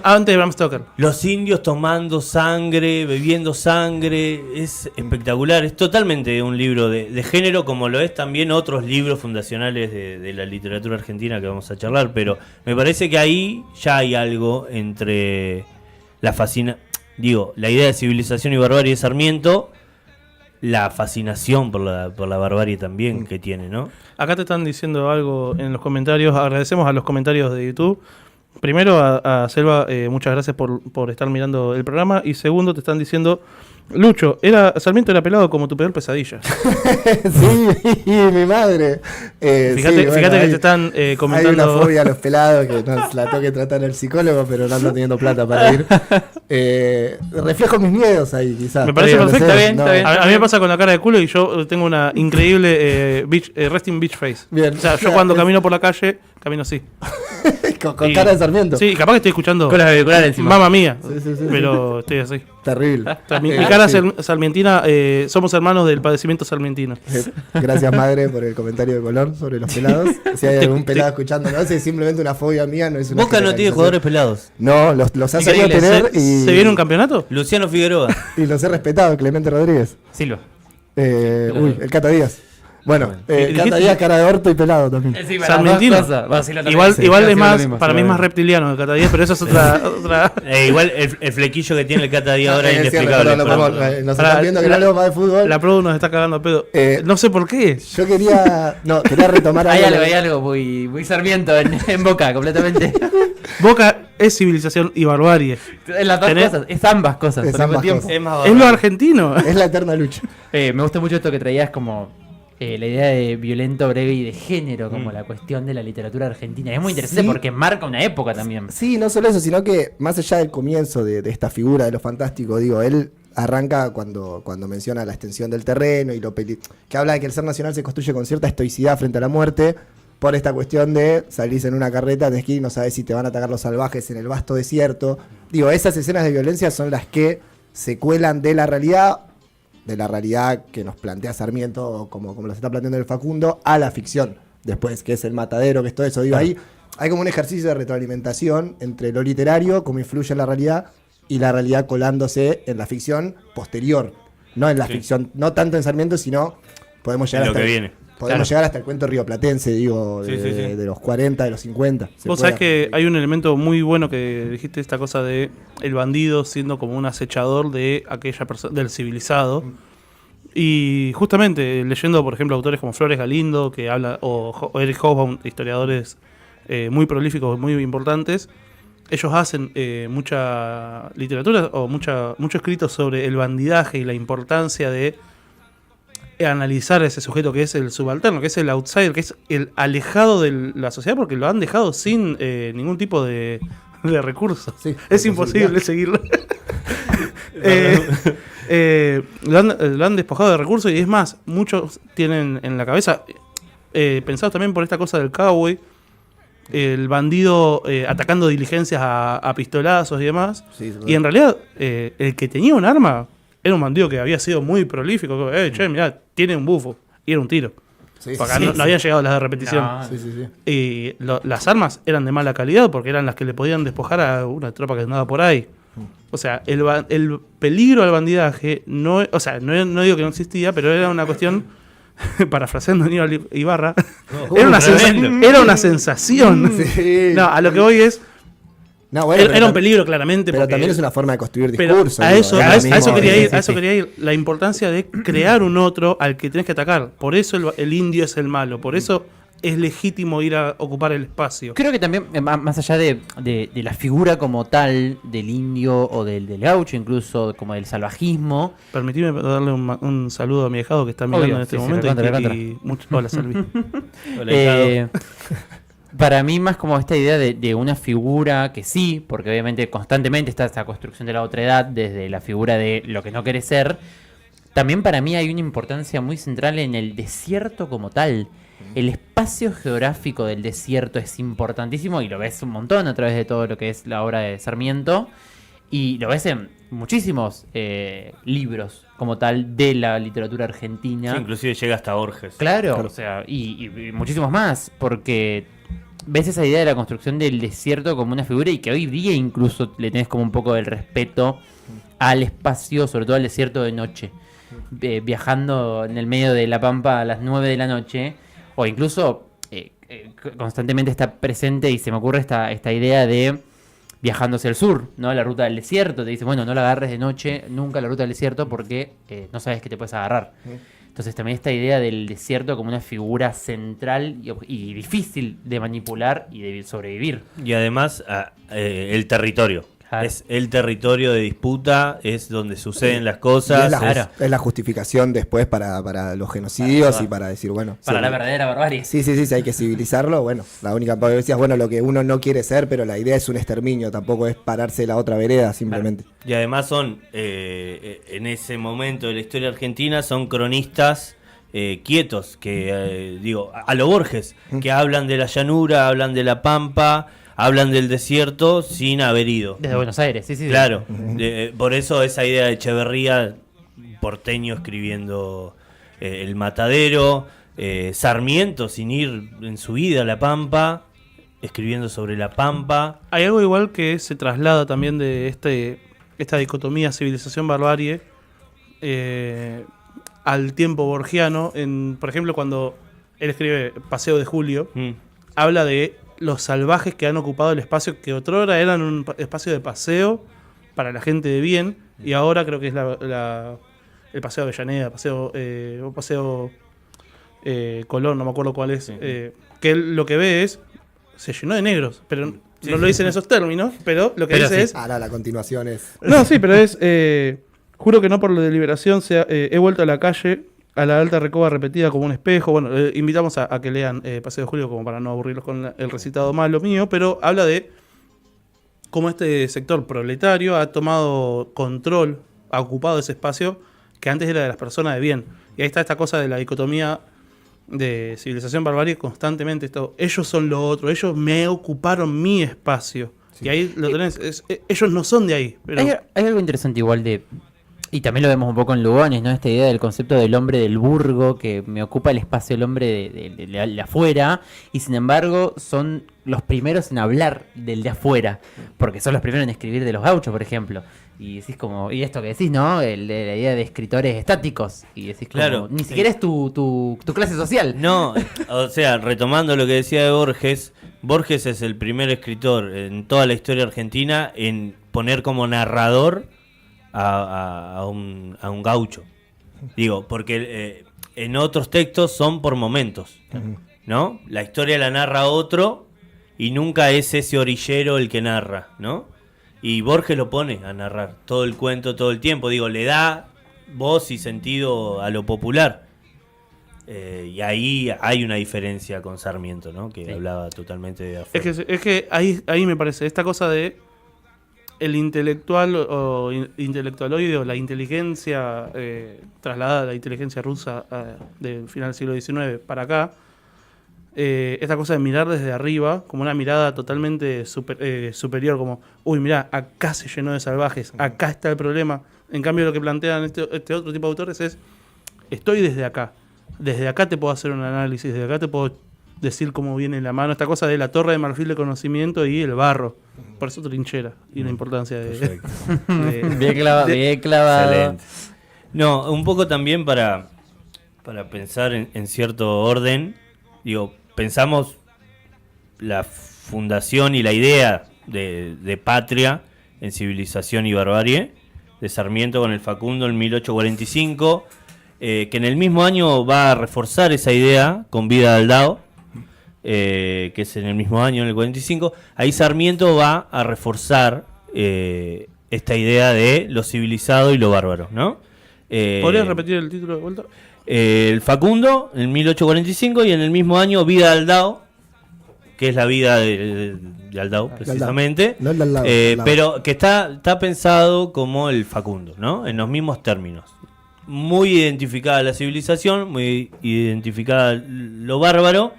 [SPEAKER 1] antes de Bram Stoker.
[SPEAKER 3] los indios tomando sangre, bebiendo sangre, es espectacular. Es totalmente un libro de género, como lo es también otros libros fundacionales de la literatura argentina que vamos a charlar. Pero me parece que ahí ya hay algo entre la idea de civilización y barbarie de Sarmiento, la fascinación por la barbarie también que tiene, ¿no?
[SPEAKER 1] Acá te están diciendo algo en los comentarios. Agradecemos a los comentarios de YouTube. Primero, a Selva, muchas gracias por estar mirando el programa. Y segundo, te están diciendo, Lucho, Sarmiento era pelado como tu peor pesadilla.
[SPEAKER 2] Sí, mi madre.
[SPEAKER 1] Fíjate que te están comentando.
[SPEAKER 2] Hay una fobia a los pelados que nos la tengo que tratar el psicólogo, pero no ando teniendo plata para ir. Reflejo mis miedos ahí, quizás.
[SPEAKER 1] Me parece
[SPEAKER 2] No sé,
[SPEAKER 1] perfecto.
[SPEAKER 4] Está bien.
[SPEAKER 1] A mí me pasa con la cara de culo y yo tengo una increíble resting bitch face.
[SPEAKER 2] Bien.
[SPEAKER 1] O sea, yo cuando camino por la calle, camino así.
[SPEAKER 2] con
[SPEAKER 1] Y-
[SPEAKER 2] cara de Sarmiento.
[SPEAKER 1] Sí, capaz que estoy escuchando
[SPEAKER 4] Con las auriculares encima.
[SPEAKER 1] Mamma Mía,
[SPEAKER 2] Sí.
[SPEAKER 1] pero estoy así.
[SPEAKER 2] Terrible.
[SPEAKER 1] O sea, mi cara
[SPEAKER 2] Sí.
[SPEAKER 1] salmientina, somos hermanos del padecimiento salmientino.
[SPEAKER 2] Gracias, madre, por el comentario de color sobre los pelados. Si hay algún pelado escuchando, no es simplemente una fobia mía, no es una.
[SPEAKER 3] Boca no tiene
[SPEAKER 2] generalización.
[SPEAKER 3] jugadores pelados.
[SPEAKER 2] No, los ha sabido
[SPEAKER 3] Increíble,
[SPEAKER 2] tener y,
[SPEAKER 1] ¿Se viene un campeonato?
[SPEAKER 3] Luciano Figueroa.
[SPEAKER 2] y los he respetado, Clemente Rodríguez.
[SPEAKER 4] Silva.
[SPEAKER 2] El Cata Díaz. Bueno,
[SPEAKER 1] dijiste-
[SPEAKER 2] Cata Díaz, cara de orto y pelado también.
[SPEAKER 4] Sí,
[SPEAKER 1] Sarmientino. Igual es más, para mí es más reptiliano que Cata Díaz, pero eso es otra.
[SPEAKER 3] Igual el flequillo que tiene el Cata Díaz ahora es
[SPEAKER 2] Es cierto,
[SPEAKER 3] inexplicable.
[SPEAKER 2] perdón,
[SPEAKER 3] pero-
[SPEAKER 2] perdón, nos
[SPEAKER 1] Para-
[SPEAKER 2] están viendo que no hablemos más de fútbol.
[SPEAKER 1] La Pro nos está cagando a pedo. No sé por qué.
[SPEAKER 2] Yo quería retomar
[SPEAKER 4] Hay
[SPEAKER 2] algo.
[SPEAKER 4] algo muy Sarmiento en Boca, completamente.
[SPEAKER 1] Boca es civilización y barbarie.
[SPEAKER 4] Es las dos
[SPEAKER 1] Tenés-
[SPEAKER 4] cosas, es ambas cosas.
[SPEAKER 2] Es
[SPEAKER 4] al mismo
[SPEAKER 2] ambas
[SPEAKER 4] tiempo.
[SPEAKER 2] cosas.
[SPEAKER 3] Es más
[SPEAKER 1] Es lo
[SPEAKER 3] bárbaro.
[SPEAKER 1] argentino.
[SPEAKER 2] Es la eterna lucha.
[SPEAKER 4] Me gusta mucho esto que traías como la idea de violento, breve y de género, como la cuestión de la literatura argentina. Es muy interesante
[SPEAKER 2] Sí.
[SPEAKER 4] porque marca una época también.
[SPEAKER 2] Sí, no solo eso, sino que más allá del comienzo de esta figura de lo fantástico, digo, él arranca cuando menciona la extensión del terreno y que habla de que el ser nacional se construye con cierta estoicidad frente a la muerte, por esta cuestión de salís en una carreta, tenés que ir y no sabés si te van a atacar los salvajes en el vasto desierto. Digo, esas escenas de violencia son las que se cuelan de la realidad que nos plantea Sarmiento, como lo está planteando el Facundo, a la ficción. Después, que es el matadero, que es todo eso. Digo, ahí hay como un ejercicio de retroalimentación entre lo literario, cómo influye en la realidad, y la realidad colándose en la ficción posterior. No en la ficción, no tanto en Sarmiento, sino podemos llegar
[SPEAKER 3] En lo
[SPEAKER 2] hasta
[SPEAKER 3] que viene.
[SPEAKER 2] Podemos llegar hasta el cuento rioplatense, digo,
[SPEAKER 3] Sí, sí, sí.
[SPEAKER 2] de los 40, de los 50. Se
[SPEAKER 1] Vos
[SPEAKER 2] puede
[SPEAKER 1] sabés que
[SPEAKER 2] hacer.
[SPEAKER 1] hay un elemento muy bueno que dijiste, esta cosa de el bandido siendo como un acechador de aquella persona, del civilizado. Y justamente leyendo, por ejemplo, autores como Flores Galindo, que habla, o Eric Hobsbawm, historiadores muy prolíficos, muy importantes, ellos hacen mucha literatura o mucho escrito sobre el bandidaje y la importancia de analizar a ese sujeto que es el subalterno, que es el outsider, que es el alejado de la sociedad, porque lo han dejado sin ningún tipo de recursos.
[SPEAKER 2] Sí,
[SPEAKER 1] Es
[SPEAKER 2] de
[SPEAKER 1] imposible
[SPEAKER 2] posibilidad.
[SPEAKER 1] seguirlo. Lo han despojado de recursos y es más, muchos tienen en la cabeza, pensados también por esta cosa del cowboy, el bandido atacando diligencias a pistolazos y demás.
[SPEAKER 2] Sí,
[SPEAKER 1] Y en realidad, el que tenía un arma era un bandido que había sido muy prolífico. Che, mirá, tiene un bufo. Y era un tiro.
[SPEAKER 2] Sí,
[SPEAKER 1] Porque acá
[SPEAKER 2] sí,
[SPEAKER 1] no habían llegado las de repetición.
[SPEAKER 4] No.
[SPEAKER 2] sí, sí, sí.
[SPEAKER 1] Y las armas eran de mala calidad porque eran las que le podían despojar a una tropa que andaba por ahí. O sea, el peligro al bandidaje, no digo que no existía, pero era una cuestión, parafraseando a Aníbal Ibarra, era una sensación.
[SPEAKER 2] Sí.
[SPEAKER 1] No, a lo que voy es,
[SPEAKER 2] No, bueno,
[SPEAKER 1] era un peligro claramente.
[SPEAKER 2] Pero
[SPEAKER 1] porque-
[SPEAKER 2] también es una forma de construir
[SPEAKER 1] pero
[SPEAKER 2] discurso.
[SPEAKER 1] a
[SPEAKER 2] digo,
[SPEAKER 1] eso,
[SPEAKER 2] es
[SPEAKER 1] a
[SPEAKER 2] lo
[SPEAKER 1] eso- a eso
[SPEAKER 2] mismo,
[SPEAKER 1] quería ir,
[SPEAKER 4] sí,
[SPEAKER 1] a eso
[SPEAKER 4] sí.
[SPEAKER 1] quería ir. La importancia de crear un otro al que tenés que atacar. Por eso el indio es el malo. Por eso es legítimo ir a ocupar el espacio.
[SPEAKER 4] Creo que también, más allá de la figura como tal del indio o del gaucho, incluso como del salvajismo,
[SPEAKER 1] Permitime darle un saludo a mi ahijado que está mirando
[SPEAKER 4] Obvio,
[SPEAKER 1] en este
[SPEAKER 4] sí, sí,
[SPEAKER 1] momento.
[SPEAKER 4] recontra.
[SPEAKER 1] Hola, Salvi.
[SPEAKER 3] Hola, Hijado.
[SPEAKER 4] para mí más como esta idea de una figura que sí, porque obviamente constantemente está esta construcción de la otredad desde la figura de lo que no quiere ser, también para mí hay una importancia muy central en el desierto como tal. El espacio geográfico del desierto es importantísimo y lo ves un montón a través de todo lo que es la obra de Sarmiento y lo ves en muchísimos libros como tal de la literatura argentina.
[SPEAKER 3] Sí, inclusive llega hasta Borges.
[SPEAKER 4] Claro, o sea, y muchísimos más, porque ves esa idea de la construcción del desierto como una figura y que hoy día incluso le tenés como un poco del respeto al espacio, sobre todo al desierto de noche. Viajando en el medio de la pampa a las 9 de la noche, o incluso constantemente está presente y se me ocurre esta idea de viajando hacia el sur, ¿no? La ruta del desierto, te dice, bueno, no la agarres de noche, nunca la ruta del desierto porque no sabes que te puedes agarrar. Entonces también esta idea del desierto como una figura central y difícil de manipular y de sobrevivir.
[SPEAKER 3] Y además, el territorio.
[SPEAKER 4] Claro.
[SPEAKER 3] Es el territorio de disputa, es donde suceden las
[SPEAKER 2] Y
[SPEAKER 3] cosas.
[SPEAKER 2] es la justificación después para los genocidios
[SPEAKER 3] Claro.
[SPEAKER 2] y para decir, bueno.
[SPEAKER 4] Para
[SPEAKER 2] sí,
[SPEAKER 4] la verdadera barbarie.
[SPEAKER 2] Sí, si hay que civilizarlo. Bueno, la única porque decías, bueno, lo que uno no quiere ser, pero la idea es un exterminio, tampoco es pararse de la otra vereda, simplemente.
[SPEAKER 3] Y además son, en ese momento de la historia argentina, son cronistas quietos, que digo, a lo Borges, que hablan de la llanura, hablan de la pampa, hablan del desierto sin haber ido.
[SPEAKER 4] Desde Buenos Aires, sí, sí.
[SPEAKER 3] Claro, por eso esa idea de Echeverría, porteño escribiendo El Matadero, Sarmiento sin ir en su vida a La Pampa, escribiendo sobre La Pampa.
[SPEAKER 1] Hay algo igual que se traslada también de esta dicotomía civilización-barbarie al tiempo borgiano. Por ejemplo, cuando él escribe Paseo de Julio, habla de los salvajes que han ocupado el espacio que otrora eran un espacio de paseo para la gente de bien, y ahora creo que es el Paseo Avellaneda, Paseo Colón, no me acuerdo cuál es, que él lo que ve es, se llenó de negros, pero no lo dice en esos términos, pero lo que dice es...
[SPEAKER 2] Ahora la continuación es...
[SPEAKER 1] No, sí, pero es... juro que no por la deliberación he vuelto a la calle, a la alta recoba repetida como un espejo. Bueno, invitamos a que lean Paseo de Julio como para no aburrirlos con el recitado malo mío, pero habla de cómo este sector proletario ha tomado control, ha ocupado ese espacio que antes era de las personas de bien. Y ahí está esta cosa de la dicotomía de civilización-barbarie constantemente. Ellos son lo otro, ellos me ocuparon mi espacio. Sí. Y ahí lo tenés, ellos no son de ahí. Pero...
[SPEAKER 4] Hay algo interesante igual de... Y también lo vemos un poco en Lugones, ¿no? Esta idea del concepto del hombre del burgo, que me ocupa el espacio del hombre de afuera, y sin embargo son los primeros en hablar del de afuera, porque son los primeros en escribir de los gauchos, por ejemplo. Y decís como, y esto que decís, ¿no? La idea de escritores estáticos. Y decís como,
[SPEAKER 3] claro,
[SPEAKER 4] ni siquiera es tu clase social.
[SPEAKER 3] No, o sea, retomando lo que decía de Borges, Borges es el primer escritor en toda la historia argentina en poner como narrador a un gaucho. Digo, porque en otros textos son por momentos, ¿no? La historia la narra otro y nunca es ese orillero el que narra, ¿no? Y Borges lo pone a narrar todo el cuento, todo el tiempo. Digo, le da voz y sentido a lo popular. Y ahí hay una diferencia con Sarmiento, ¿no? Que hablaba totalmente de afuera.
[SPEAKER 1] Es que ahí me parece, esta cosa de el intelectual o intelectualoide o la inteligencia trasladada a la inteligencia rusa del final del siglo XIX para acá, esta cosa de mirar desde arriba, como una mirada totalmente superior, como, uy, mirá, acá se llenó de salvajes, acá está el problema. En cambio, lo que plantean este otro tipo de autores es, estoy desde acá te puedo hacer un análisis, desde acá te puedo decir cómo viene la mano, esta cosa de la torre de marfil de conocimiento y el barro. Por eso trinchera y la importancia de
[SPEAKER 4] bien clavado.
[SPEAKER 3] Excelente. No, un poco también para pensar en cierto orden. Digo, pensamos la fundación y la idea de patria en Civilización y Barbarie de Sarmiento con el Facundo en 1845, que en el mismo año va a reforzar esa idea con Vida de Aldao, que es en el mismo año, en el 45. Ahí Sarmiento va a reforzar esta idea de lo civilizado y lo bárbaro, ¿no?
[SPEAKER 1] ¿Podrías repetir el título de vuelta?
[SPEAKER 3] El Facundo en 1845 y en el mismo año Vida de Aldao, que es la vida de Aldao precisamente,
[SPEAKER 2] no el de Aldao,
[SPEAKER 3] pero que está pensado como el Facundo, ¿no? En los mismos términos. Muy identificada la civilización, muy identificada lo bárbaro,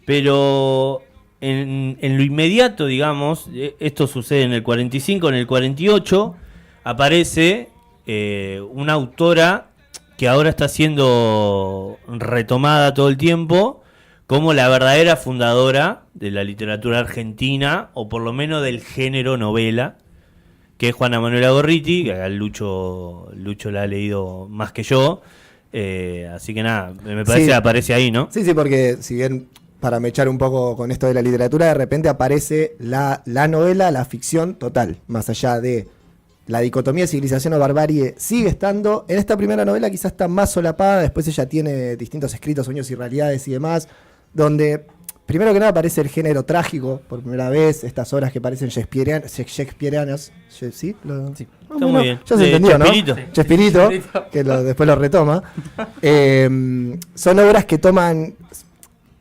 [SPEAKER 3] pero en lo inmediato, digamos, esto sucede en el 45, en el 48 aparece una autora que ahora está siendo retomada todo el tiempo como la verdadera fundadora de la literatura argentina, o por lo menos del género novela, que es Juana Manuela Gorriti, que a Lucho la ha leído más que yo, así que nada, me parece que aparece ahí, ¿no?
[SPEAKER 2] Sí, porque si bien, para mechar un poco con esto de la literatura, de repente aparece la novela, la ficción total, más allá de la dicotomía de civilización o barbarie, sigue estando. En esta primera novela quizás está más solapada, después ella tiene distintos escritos, sueños y realidades y demás, donde primero que nada aparece el género trágico por primera vez, estas obras que parecen shakespearianas. ¿Sí?
[SPEAKER 3] Sí. Está muy bien.
[SPEAKER 2] Ya se entendió, ¿no?
[SPEAKER 3] Chespirito,
[SPEAKER 2] que después lo retoma. Son obras que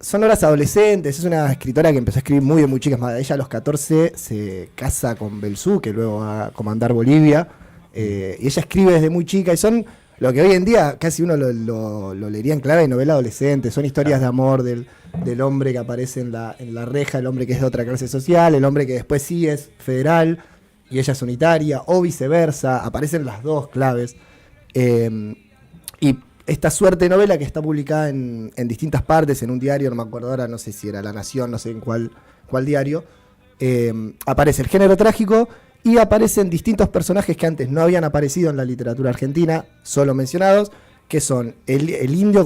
[SPEAKER 2] son obras adolescentes. Es una escritora que empezó a escribir muy chica. Más, ella a los 14 se casa con Belzú, que luego va a comandar Bolivia. Y ella escribe desde muy chica. Y son lo que hoy en día casi uno lo leería en clave de novela adolescente. Son historias de amor del hombre que aparece en la reja, el hombre que es de otra clase social, el hombre que después sí es federal y ella es unitaria, o viceversa. Aparecen las dos claves. Y esta suerte de novela que está publicada en distintas partes, en un diario, no me acuerdo ahora, no sé si era La Nación, no sé en cuál diario, aparece el género trágico y aparecen distintos personajes que antes no habían aparecido en la literatura argentina, solo mencionados, que son el indio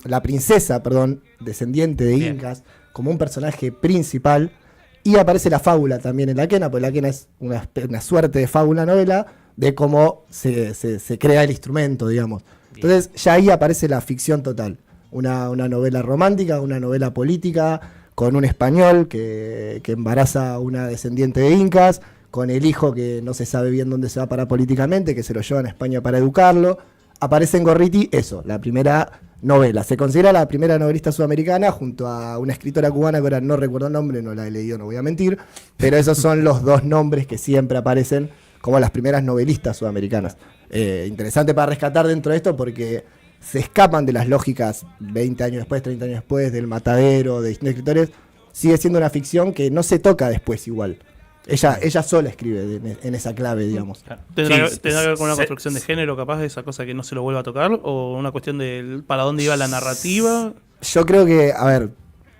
[SPEAKER 2] la princesa, perdón, descendiente de
[SPEAKER 4] Bien.
[SPEAKER 2] incas, como un personaje principal, y aparece la fábula también en la quena, porque la quena es una suerte de fábula novela de cómo se crea el instrumento, digamos. Entonces ya ahí aparece la ficción total, una novela romántica, una novela política, con un español que embaraza a una descendiente de incas, con el hijo que no se sabe bien dónde se va a parar políticamente, que se lo llevan a España para educarlo. Aparece en Gorriti eso, la primera novela. Se considera la primera novelista sudamericana junto a una escritora cubana que ahora no recuerdo el nombre, no la he leído, no voy a mentir, pero esos son los dos nombres que siempre aparecen como las primeras novelistas sudamericanas. Interesante para rescatar dentro de esto porque se escapan de las lógicas 20 años después, 30 años después, del matadero, de distintos escritores. Sigue siendo una ficción que no se toca después igual. Ella sola escribe en esa clave, digamos.
[SPEAKER 1] ¿Tendrá
[SPEAKER 3] Sí,
[SPEAKER 1] que ver con una
[SPEAKER 3] se-
[SPEAKER 1] construcción de género, capaz, de esa cosa que no se lo vuelva a tocar? ¿O una cuestión de para dónde iba la narrativa?
[SPEAKER 2] Yo creo que, a ver,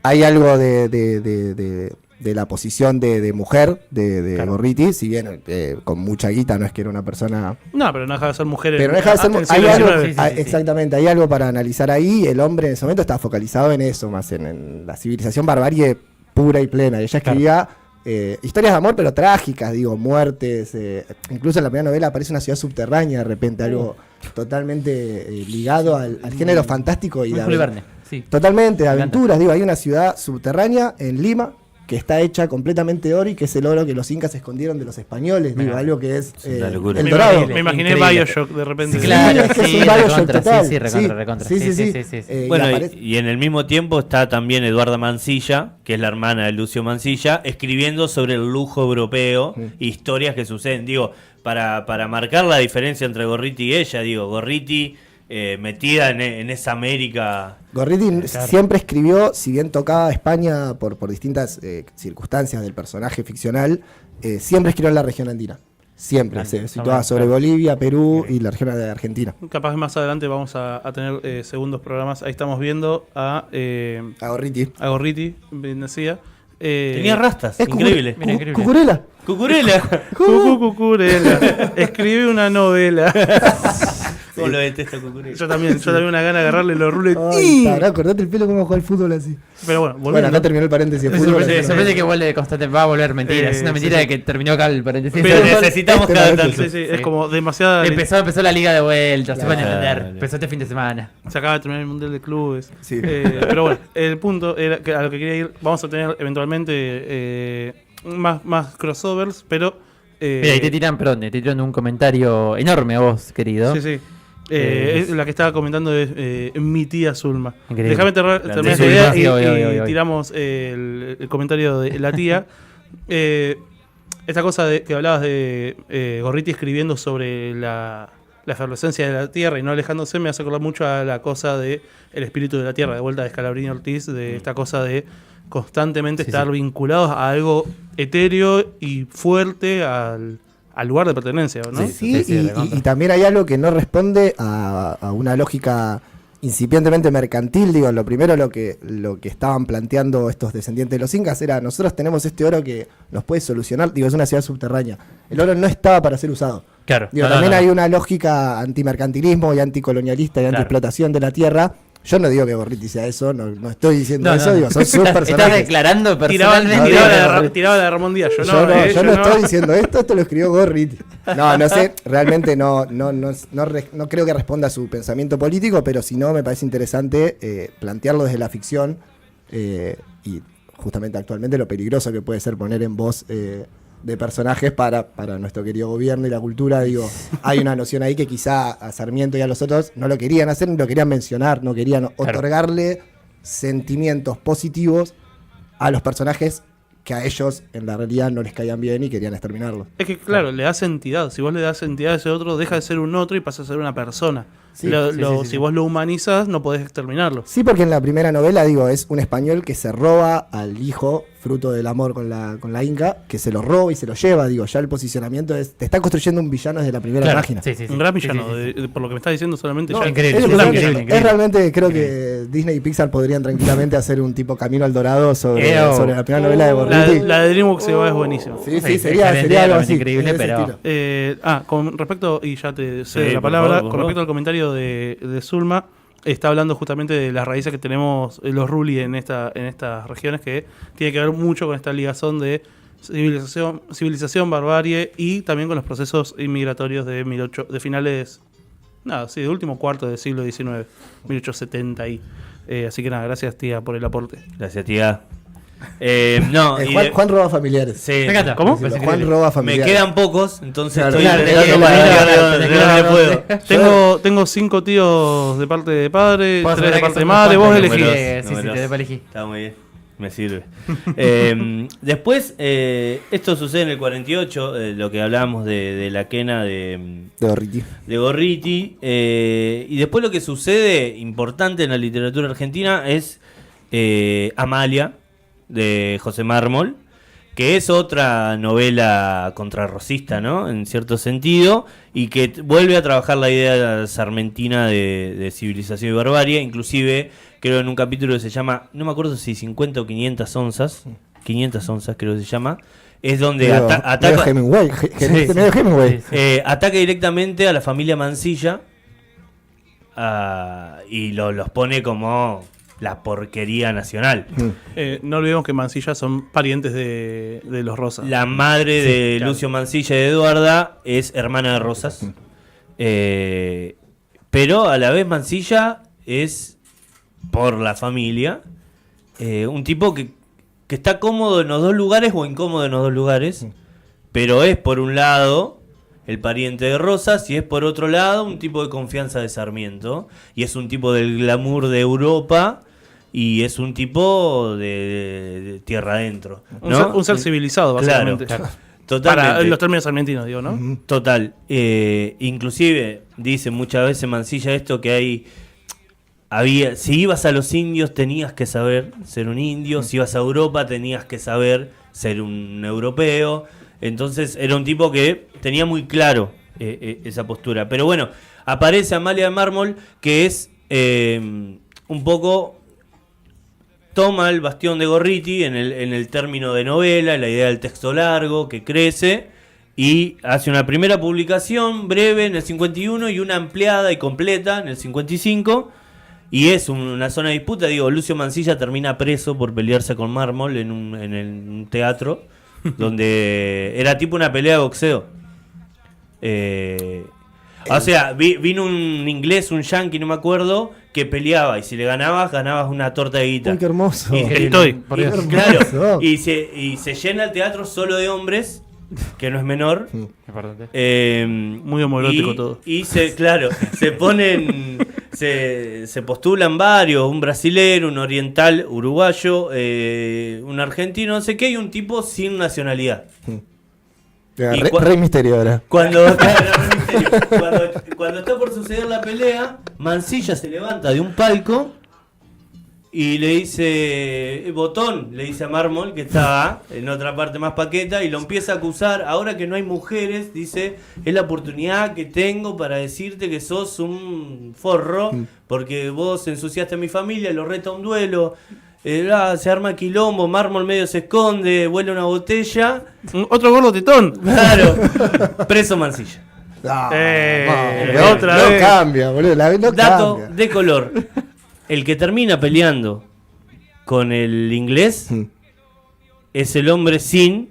[SPEAKER 2] hay algo de la posición de mujer de
[SPEAKER 4] Claro.
[SPEAKER 2] Gorriti, si bien con mucha guita, no es que era una persona...
[SPEAKER 1] No, pero no deja de ser mujer.
[SPEAKER 2] Pero no deja de ser...
[SPEAKER 1] hasta
[SPEAKER 2] Hay
[SPEAKER 1] el siglo
[SPEAKER 2] algo,
[SPEAKER 1] XIX.
[SPEAKER 4] sí.
[SPEAKER 2] exactamente, hay algo para analizar ahí. El hombre en ese momento estaba focalizado en eso, más en la civilización barbarie pura y plena. Ella escribía historias de amor, pero trágicas, digo, muertes. Incluso en la primera novela aparece una ciudad subterránea de repente, algo totalmente ligado al género fantástico y
[SPEAKER 4] Muy
[SPEAKER 2] de
[SPEAKER 4] Julio Verne, sí.
[SPEAKER 2] totalmente, de
[SPEAKER 4] Me encanta.
[SPEAKER 2] aventuras. Digo, hay una ciudad subterránea en Lima que está hecha completamente de oro y que es el oro que los incas escondieron de los españoles. Digo, algo que es
[SPEAKER 3] una locura.
[SPEAKER 2] el
[SPEAKER 1] Me
[SPEAKER 2] dorado.
[SPEAKER 1] imaginé, me imaginé
[SPEAKER 4] Increíble.
[SPEAKER 1] Bioshock de repente.
[SPEAKER 4] Sí, claro,
[SPEAKER 2] es que es
[SPEAKER 4] sí,
[SPEAKER 2] un Bioshock
[SPEAKER 4] recontra,
[SPEAKER 2] total.
[SPEAKER 4] sí, recontra.
[SPEAKER 2] Sí.
[SPEAKER 4] Sí.
[SPEAKER 2] Y
[SPEAKER 3] Bueno,
[SPEAKER 2] aparece-
[SPEAKER 3] y en el mismo tiempo está también Eduarda Mansilla, que es la hermana de Lucio Mansilla, escribiendo sobre el lujo europeo, historias que suceden. Digo, para marcar la diferencia entre Gorriti y ella, digo, Gorriti metida en esa América.
[SPEAKER 2] Gorriti siempre escribió, si bien tocaba España por distintas circunstancias del personaje ficcional, siempre escribió en la región andina. Siempre. Se situaba sobre Bolivia, Perú y la región de Argentina.
[SPEAKER 1] Capaz más adelante vamos a tener segundos programas. Ahí estamos viendo a
[SPEAKER 2] Gorriti.
[SPEAKER 1] Gorriti, bien decía.
[SPEAKER 3] Tenía rastas,
[SPEAKER 2] Es
[SPEAKER 3] increíble.
[SPEAKER 4] Mira, increíble.
[SPEAKER 2] Cucurela.
[SPEAKER 3] Cucurela.
[SPEAKER 1] Cucurela. Escribe una novela.
[SPEAKER 3] ¿Cómo lo detesta Cucurela?
[SPEAKER 1] Yo también una gana de agarrarle los rules.
[SPEAKER 2] Ay, pará, acordate el pelo cómo juega el fútbol así.
[SPEAKER 1] Pero bueno,
[SPEAKER 2] Bueno,
[SPEAKER 1] volviendo.
[SPEAKER 2] acá terminó el paréntesis de
[SPEAKER 1] Eso
[SPEAKER 2] fútbol.
[SPEAKER 1] pensé-
[SPEAKER 2] así
[SPEAKER 4] Se
[SPEAKER 2] no-
[SPEAKER 4] parece que vuelve constante, va a volver mentira. Es una mentira
[SPEAKER 1] sí.
[SPEAKER 4] de que terminó acá el paréntesis.
[SPEAKER 3] Pero
[SPEAKER 1] Pero-
[SPEAKER 3] necesitamos
[SPEAKER 2] este
[SPEAKER 3] cada
[SPEAKER 2] paréntesis.
[SPEAKER 3] tanto.
[SPEAKER 1] Sí, es como demasiada.
[SPEAKER 4] Empezó la liga de vuelta, se van a
[SPEAKER 3] Claro.
[SPEAKER 4] entender. Empezó este fin de semana.
[SPEAKER 1] Se acaba de terminar el Mundial de Clubes.
[SPEAKER 2] Sí.
[SPEAKER 1] Pero bueno, el punto era que a lo que quería ir, vamos a tener eventualmente más crossovers, pero...
[SPEAKER 4] Mira, ahí te tiran un comentario enorme a vos, querido.
[SPEAKER 1] Sí, sí. La que estaba comentando es mi tía Zulma.
[SPEAKER 4] Increíble.
[SPEAKER 1] Déjame terminar
[SPEAKER 3] Grande
[SPEAKER 1] esta
[SPEAKER 3] Zulma.
[SPEAKER 1] idea
[SPEAKER 4] Sí, obvio.
[SPEAKER 1] y tiramos el comentario de la tía. Esta cosa que hablabas de Gorriti escribiendo sobre la efervescencia de la tierra y no alejándose, me hace acordar mucho a la cosa de el espíritu de la tierra, de vuelta de Scalabrini Ortiz, de esta cosa de constantemente
[SPEAKER 4] Sí,
[SPEAKER 1] estar
[SPEAKER 4] sí.
[SPEAKER 1] vinculados a algo etéreo y fuerte al lugar de pertenencia, ¿no?
[SPEAKER 2] Sí,
[SPEAKER 4] Sí, recontra.
[SPEAKER 2] y también hay algo que no responde a una lógica incipientemente mercantil. Digo, lo primero lo que estaban planteando estos descendientes de los incas era: nosotros tenemos este oro que nos puede solucionar. Digo, es una ciudad subterránea. El oro no estaba para ser usado.
[SPEAKER 4] Claro.
[SPEAKER 2] Digo, también hay una lógica antimercantilismo y anticolonialista y antiexplotación de la tierra. Yo no digo que Gorriti sea eso, no estoy diciendo eso, digo, son sus
[SPEAKER 4] Estás
[SPEAKER 2] personajes.
[SPEAKER 4] declarando
[SPEAKER 1] Tiraba
[SPEAKER 4] personalmente.
[SPEAKER 1] tiraba la de Ramón Díaz, yo
[SPEAKER 2] Yo
[SPEAKER 1] no,
[SPEAKER 2] yo no estoy diciendo esto lo escribió Gorriti. No sé, realmente no creo que responda a su pensamiento político, pero si no, me parece interesante plantearlo desde la ficción y justamente actualmente lo peligroso que puede ser poner en voz de personajes para nuestro querido gobierno y la cultura. Digo, hay una noción ahí que quizá a Sarmiento y a los otros no lo querían hacer, ni lo querían mencionar, no querían otorgarle sentimientos positivos a los personajes que a ellos en la realidad no les caían bien y querían exterminarlos.
[SPEAKER 1] Es que claro, le das entidad. Si vos le das entidad a ese otro, deja de ser un otro y pasa a ser una persona.
[SPEAKER 2] Sí,
[SPEAKER 1] Si vos lo humanizas, no podés exterminarlo.
[SPEAKER 2] Sí, porque en la primera novela, digo, es un español que se roba al hijo, fruto del amor con la Inca, que se lo roba y se lo lleva, digo, ya el posicionamiento es, te está construyendo un villano desde la primera
[SPEAKER 4] Claro,
[SPEAKER 2] página.
[SPEAKER 4] sí, sí, sí.
[SPEAKER 1] Un gran villano,
[SPEAKER 4] Sí, sí, sí.
[SPEAKER 1] por lo que me estás diciendo solamente
[SPEAKER 2] No,
[SPEAKER 1] ya.
[SPEAKER 4] increíble,
[SPEAKER 2] es,
[SPEAKER 4] sí,
[SPEAKER 2] impresionante.
[SPEAKER 4] increíble.
[SPEAKER 2] Es realmente, creo que Disney y Pixar podrían tranquilamente hacer un tipo Camino al Dorado sobre la primera novela de Gorriti.
[SPEAKER 1] La de DreamWorks se va es buenísima.
[SPEAKER 2] Sí,
[SPEAKER 4] Sí,
[SPEAKER 2] sería
[SPEAKER 4] excelente,
[SPEAKER 2] algo
[SPEAKER 4] realmente
[SPEAKER 2] así.
[SPEAKER 4] increíble,
[SPEAKER 2] de ese
[SPEAKER 4] pero-
[SPEAKER 2] estilo.
[SPEAKER 1] Con respecto, y ya te cedo
[SPEAKER 3] Sí,
[SPEAKER 1] la
[SPEAKER 3] por
[SPEAKER 1] palabra,
[SPEAKER 3] favor,
[SPEAKER 1] con respecto al comentario de Zulma, está hablando justamente de las raíces que tenemos los Ruli en estas regiones, que tiene que ver mucho con esta ligazón de civilización, barbarie, y también con los procesos inmigratorios de finales, de último cuarto del siglo XIX, 1870 y así que nada, gracias tía por el aporte.
[SPEAKER 3] Gracias, tía. No, y
[SPEAKER 2] Juan roba familiares.
[SPEAKER 3] sí,
[SPEAKER 4] Me encanta.
[SPEAKER 1] ¿Cómo?
[SPEAKER 4] Me parece
[SPEAKER 2] Juan
[SPEAKER 4] increíble.
[SPEAKER 2] roba
[SPEAKER 3] me
[SPEAKER 2] familiares.
[SPEAKER 3] quedan pocos, entonces
[SPEAKER 2] Claro,
[SPEAKER 3] estoy
[SPEAKER 2] claro,
[SPEAKER 3] intentando
[SPEAKER 2] claro,
[SPEAKER 3] para
[SPEAKER 2] claro,
[SPEAKER 3] de
[SPEAKER 2] claro,
[SPEAKER 3] dónde puedo.
[SPEAKER 1] Tengo 5 tíos de parte de padre,
[SPEAKER 4] Vos
[SPEAKER 1] 3 de
[SPEAKER 4] sabés que
[SPEAKER 1] parte de
[SPEAKER 4] son
[SPEAKER 1] madre, vos
[SPEAKER 4] bastantes,
[SPEAKER 1] elegís.
[SPEAKER 3] Números,
[SPEAKER 4] Sí, sí,
[SPEAKER 3] números.
[SPEAKER 4] te doy para elegir.
[SPEAKER 3] Está muy bien, me sirve. Después, esto sucede en el 48, lo que hablábamos de la quena de
[SPEAKER 2] Gorriti.
[SPEAKER 3] Gorriti. Y después lo que sucede importante en la literatura argentina es Amalia, de José Mármol, que es otra novela contrarrocista, ¿no? En cierto sentido, y que vuelve a trabajar la idea sarmentina de civilización y barbarie. Inclusive, creo en un capítulo que se llama, no me acuerdo si 50 o 500 onzas, 500 onzas creo que se llama, es donde
[SPEAKER 2] Medio
[SPEAKER 3] ataca...
[SPEAKER 2] Hemingway.
[SPEAKER 3] Sí.
[SPEAKER 2] Medio Hemingway.
[SPEAKER 3] Ataca directamente a la familia Mansilla y los pone como la porquería nacional.
[SPEAKER 1] No olvidemos que Mansilla son parientes de los Rosas.
[SPEAKER 3] La madre de
[SPEAKER 1] claro.
[SPEAKER 3] Lucio Mansilla y de Eduarda es hermana de Rosas. Pero a la vez Mansilla es, por la familia, un tipo que está cómodo en los dos lugares o incómodo en los dos lugares. Pero es, por un lado, el pariente de Rosas, y es, por otro lado, un tipo de confianza de Sarmiento. Y es un tipo del glamour de Europa, y es un tipo de tierra adentro, ¿no?
[SPEAKER 1] Un ser civilizado, básicamente.
[SPEAKER 3] Claro, totalmente.
[SPEAKER 1] Para los términos sarmientinos, digo, ¿no?
[SPEAKER 3] Total. Inclusive dice muchas veces Mansilla esto, que si ibas a los indios tenías que saber ser un indio, si ibas a Europa tenías que saber ser un europeo. Entonces era un tipo que tenía muy claro esa postura. Pero bueno, aparece Amalia de Mármol, que es un poco... Toma el bastión de Gorriti en el término de novela, la idea del texto largo que crece, y hace una primera publicación breve en el 51 y una ampliada y completa en el 55, y es una zona de disputa. Digo, Lucio Mansilla termina preso por pelearse con Mármol en un teatro donde era tipo una pelea de boxeo. O sea, vino un inglés, un yankee, no me acuerdo, que peleaba, y si le ganabas una torta de guita.
[SPEAKER 2] Uy, qué hermoso.
[SPEAKER 3] Y-
[SPEAKER 1] Estoy.
[SPEAKER 4] Por Dios.
[SPEAKER 2] Qué
[SPEAKER 3] Claro,
[SPEAKER 2] hermoso.
[SPEAKER 3] y se llena el teatro solo de hombres, que no es menor.
[SPEAKER 4] Importante.
[SPEAKER 1] Muy homoerótico todo.
[SPEAKER 3] Y se ponen, se postulan varios, un brasilero, un oriental, uruguayo, un argentino, no sé qué, y un tipo sin nacionalidad.
[SPEAKER 2] Rey Misterio ahora.
[SPEAKER 3] Cuando está por suceder la pelea, Mansilla se levanta de un palco y le dice, Botón, le dice a Mármol, que está en otra parte más paqueta, y lo empieza a acusar. Ahora que no hay mujeres, dice, es la oportunidad que tengo para decirte que sos un forro, porque vos ensuciaste a mi familia, lo reta a un duelo. Se arma quilombo, Mármol medio se esconde, vuela una botella.
[SPEAKER 1] Otro gordo tetón.
[SPEAKER 3] Claro, preso Mansilla.
[SPEAKER 1] Otra
[SPEAKER 2] no
[SPEAKER 1] vez.
[SPEAKER 2] cambia, boludo. No
[SPEAKER 3] Dato
[SPEAKER 2] cambia.
[SPEAKER 3] de color. El que termina peleando con el inglés es el hombre sin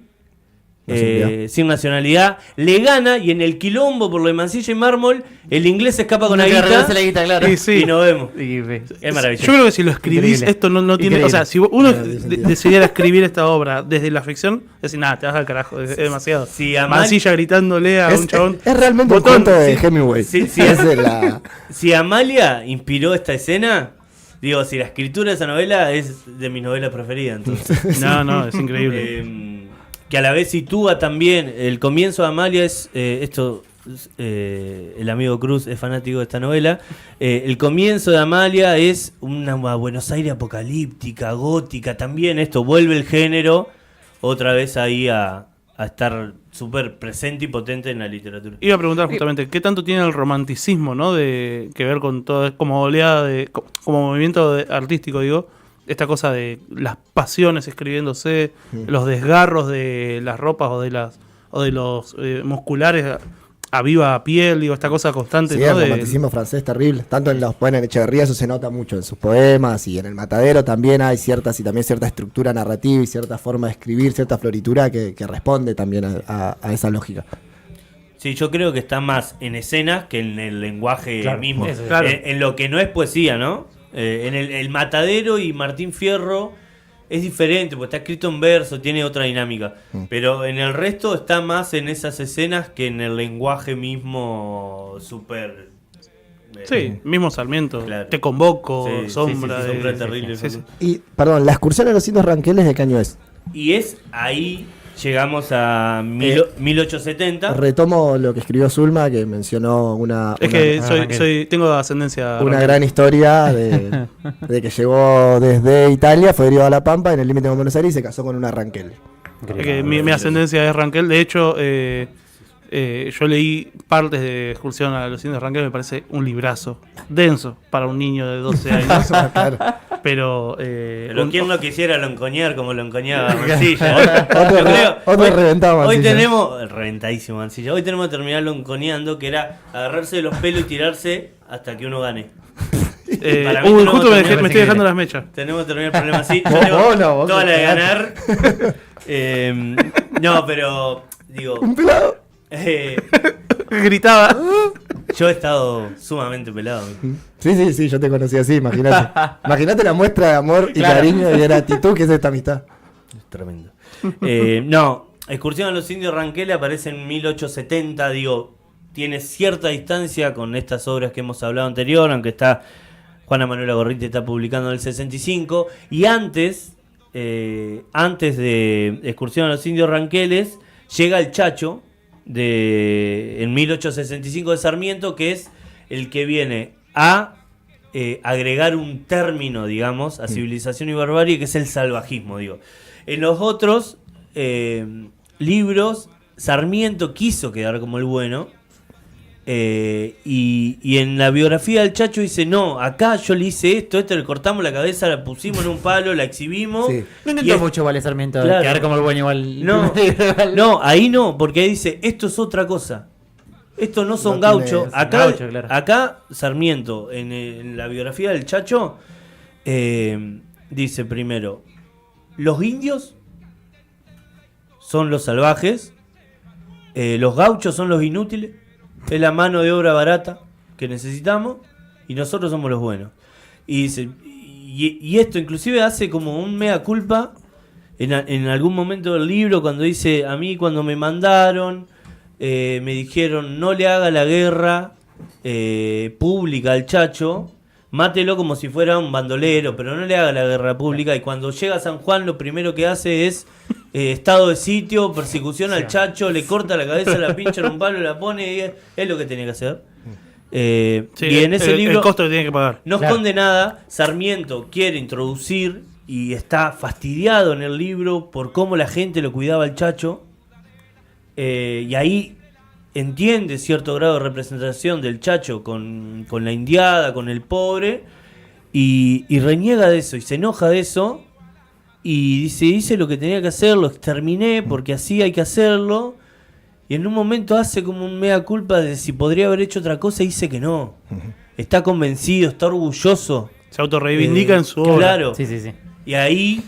[SPEAKER 3] nacionalidad. Le gana, y en el quilombo por lo de Mansilla y Mármol, el inglés se escapa con la guita
[SPEAKER 4] claro.
[SPEAKER 1] Y sí.
[SPEAKER 3] y nos vemos.
[SPEAKER 4] Y ve.
[SPEAKER 3] Es
[SPEAKER 1] Yo
[SPEAKER 3] maravilloso.
[SPEAKER 1] creo que si lo escribís,
[SPEAKER 4] Increíble.
[SPEAKER 1] esto no tiene.
[SPEAKER 4] Increíble.
[SPEAKER 1] O sea, si uno
[SPEAKER 2] Claro, tiene sentido.
[SPEAKER 1] decidiera escribir esta obra desde la ficción, decir, nada, te vas al carajo, es demasiado.
[SPEAKER 3] Si Amal-
[SPEAKER 1] Mansilla gritándole a un chabón.
[SPEAKER 2] Es realmente
[SPEAKER 1] Botón,
[SPEAKER 2] un cuento de
[SPEAKER 3] sí.
[SPEAKER 2] Hemingway.
[SPEAKER 3] Sí, sí.
[SPEAKER 2] Es de la...
[SPEAKER 3] Si Amalia inspiró esta escena, digo, si la escritura de esa novela es de mis novelas preferidas, entonces.
[SPEAKER 1] No, es increíble.
[SPEAKER 3] Que a la vez sitúa también el comienzo de Amalia. Es esto el amigo Cruz es fanático de esta novela. El comienzo de Amalia es una Buenos Aires apocalíptica, gótica, también esto vuelve el género otra vez ahí a estar súper presente y potente en la literatura.
[SPEAKER 1] Iba a preguntar justamente, ¿qué tanto tiene el romanticismo, ¿no? De que ver con todo, como oleada como movimiento artístico, digo, esta cosa de las pasiones escribiéndose, los desgarros de las ropas o de los musculares a viva piel, digo, esta cosa constante,
[SPEAKER 2] Sí,
[SPEAKER 1] ¿no?
[SPEAKER 2] el romanticismo francés terrible. Tanto en en Echeverría eso se nota mucho en sus poemas, y en El Matadero también hay cierta estructura narrativa y cierta forma de escribir, cierta floritura que responde también a esa lógica.
[SPEAKER 3] Sí, yo creo que está más en escenas que en el lenguaje mismo.
[SPEAKER 4] eso,
[SPEAKER 1] claro.
[SPEAKER 3] En lo que no es poesía, ¿no? En el Matadero y Martín Fierro es diferente, porque está escrito en verso, tiene otra dinámica. Pero en el resto está más en esas escenas que en el lenguaje mismo súper...
[SPEAKER 1] Sí, mismo Sarmiento,
[SPEAKER 3] Claro.
[SPEAKER 1] Te convoco,
[SPEAKER 3] Sí,
[SPEAKER 1] Sombra.
[SPEAKER 3] sí, Sombra terrible.
[SPEAKER 1] sí, sí.
[SPEAKER 2] Y, perdón, la excursión a los indios ranqueles, ¿de qué año es?
[SPEAKER 3] Y es ahí, llegamos a 1870.
[SPEAKER 2] Retomo lo que escribió Zulma, que mencionó
[SPEAKER 1] Es que tengo ascendencia.
[SPEAKER 2] una gran historia de que llegó desde Italia, fue derivado a La Pampa, en el límite con Buenos Aires, y se casó con una ranquel.
[SPEAKER 1] Es que mi ascendencia es Ranquel. De hecho, yo leí partes de Excursión a los indios Ranquel, me parece un librazo. Denso para un niño de 12 años.
[SPEAKER 2] Claro.
[SPEAKER 1] Pero.
[SPEAKER 3] Pero quién no quisiera loncoñar como loncoñaba Mansilla.
[SPEAKER 2] Otro reventado
[SPEAKER 3] Hoy
[SPEAKER 2] Mansilla.
[SPEAKER 3] tenemos, reventadísimo Mansilla, hoy tenemos que terminar lonconeando, que era agarrarse de los pelos y tirarse hasta que uno gane. Para mí tenemos
[SPEAKER 1] justo
[SPEAKER 3] que
[SPEAKER 1] me
[SPEAKER 3] terminar
[SPEAKER 1] estoy dejando las mechas.
[SPEAKER 3] Tenemos que terminar el problema así. Yo
[SPEAKER 2] Vos
[SPEAKER 3] tengo
[SPEAKER 2] no, vos
[SPEAKER 3] toda la de
[SPEAKER 2] cagaste.
[SPEAKER 3] ganar. No, pero digo,
[SPEAKER 2] Un pelado.
[SPEAKER 1] Gritaba.
[SPEAKER 3] yo he estado sumamente pelado.
[SPEAKER 2] Sí, yo te conocí así, imagínate. Imagínate la muestra de amor y cariño y gratitud que es esta amistad.
[SPEAKER 3] Tremendo. No, Excursión a los indios Ranquel aparece en 1870, digo, tiene cierta distancia con estas obras que hemos hablado anterior, aunque está Juana Manuela Gorriti está publicando en el 65, y antes de Excursión a los indios Ranqueles, llega el Chacho en 1865 de Sarmiento, que es el que viene a agregar un término, digamos, a civilización y barbarie, que es el salvajismo, digo. En los otros libros, Sarmiento quiso quedar como el bueno, y en la biografía del Chacho dice, no, acá yo le hice esto le cortamos la cabeza, la pusimos en un palo, la exhibimos.
[SPEAKER 2] Sí.
[SPEAKER 4] No
[SPEAKER 3] y
[SPEAKER 4] intentó
[SPEAKER 3] es-
[SPEAKER 4] mucho Vale Sarmiento
[SPEAKER 3] Claro.
[SPEAKER 4] quedar como el bueno igual.
[SPEAKER 3] No, ahí no, porque ahí dice, esto es otra cosa. Estos no son
[SPEAKER 2] No tiene
[SPEAKER 3] gauchos.
[SPEAKER 2] eso.
[SPEAKER 3] Acá,
[SPEAKER 4] Gaucho, claro.
[SPEAKER 3] acá Sarmiento, en la biografía del Chacho, dice primero, los indios son los salvajes, los gauchos son los inútiles, es la mano de obra barata que necesitamos, y nosotros somos los buenos. Y dice, y esto inclusive hace como un mea culpa en algún momento del libro, cuando dice, a mí cuando me mandaron, me dijeron, no le haga la guerra pública al Chacho, mátelo como si fuera un bandolero, pero no le haga la guerra pública. Y cuando llega a San Juan, lo primero que hace es estado de sitio, persecución al Chacho, le corta la cabeza, la pincha en un palo, la pone, y es lo que tenía que hacer.
[SPEAKER 1] Sí,
[SPEAKER 3] y en ese libro
[SPEAKER 1] el costo que tiene que pagar.
[SPEAKER 3] no
[SPEAKER 4] Claro.
[SPEAKER 3] esconde nada. Sarmiento quiere introducir y está fastidiado en el libro por cómo la gente lo cuidaba al Chacho. Y ahí entiende cierto grado de representación del Chacho con la indiada, con el pobre, y reniega de eso y se enoja de eso y dice, hice lo que tenía que hacer, lo exterminé porque así hay que hacerlo, y en un momento hace como un mea culpa de si podría haber hecho otra cosa y dice que no. Está convencido, está orgulloso.
[SPEAKER 1] Se autorreivindica en su obra.
[SPEAKER 3] Claro.
[SPEAKER 4] Sí, sí, sí.
[SPEAKER 3] Y ahí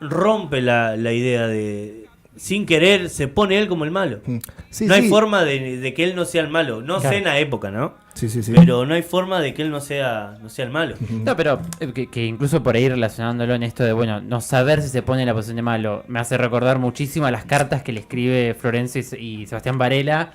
[SPEAKER 3] rompe la idea de... Sin querer, se pone él como el malo.
[SPEAKER 2] Sí,
[SPEAKER 3] No hay
[SPEAKER 2] sí.
[SPEAKER 3] forma de que él no sea el malo. No
[SPEAKER 4] Claro.
[SPEAKER 3] sé en la época, ¿no?
[SPEAKER 2] Sí.
[SPEAKER 3] Pero no hay forma de que él no sea el malo.
[SPEAKER 4] No, pero que incluso por ahí relacionándolo en esto de, bueno, no saber si se pone en la posición de malo, me hace recordar muchísimo a las cartas que le escribe Florencio y Sebastián Varela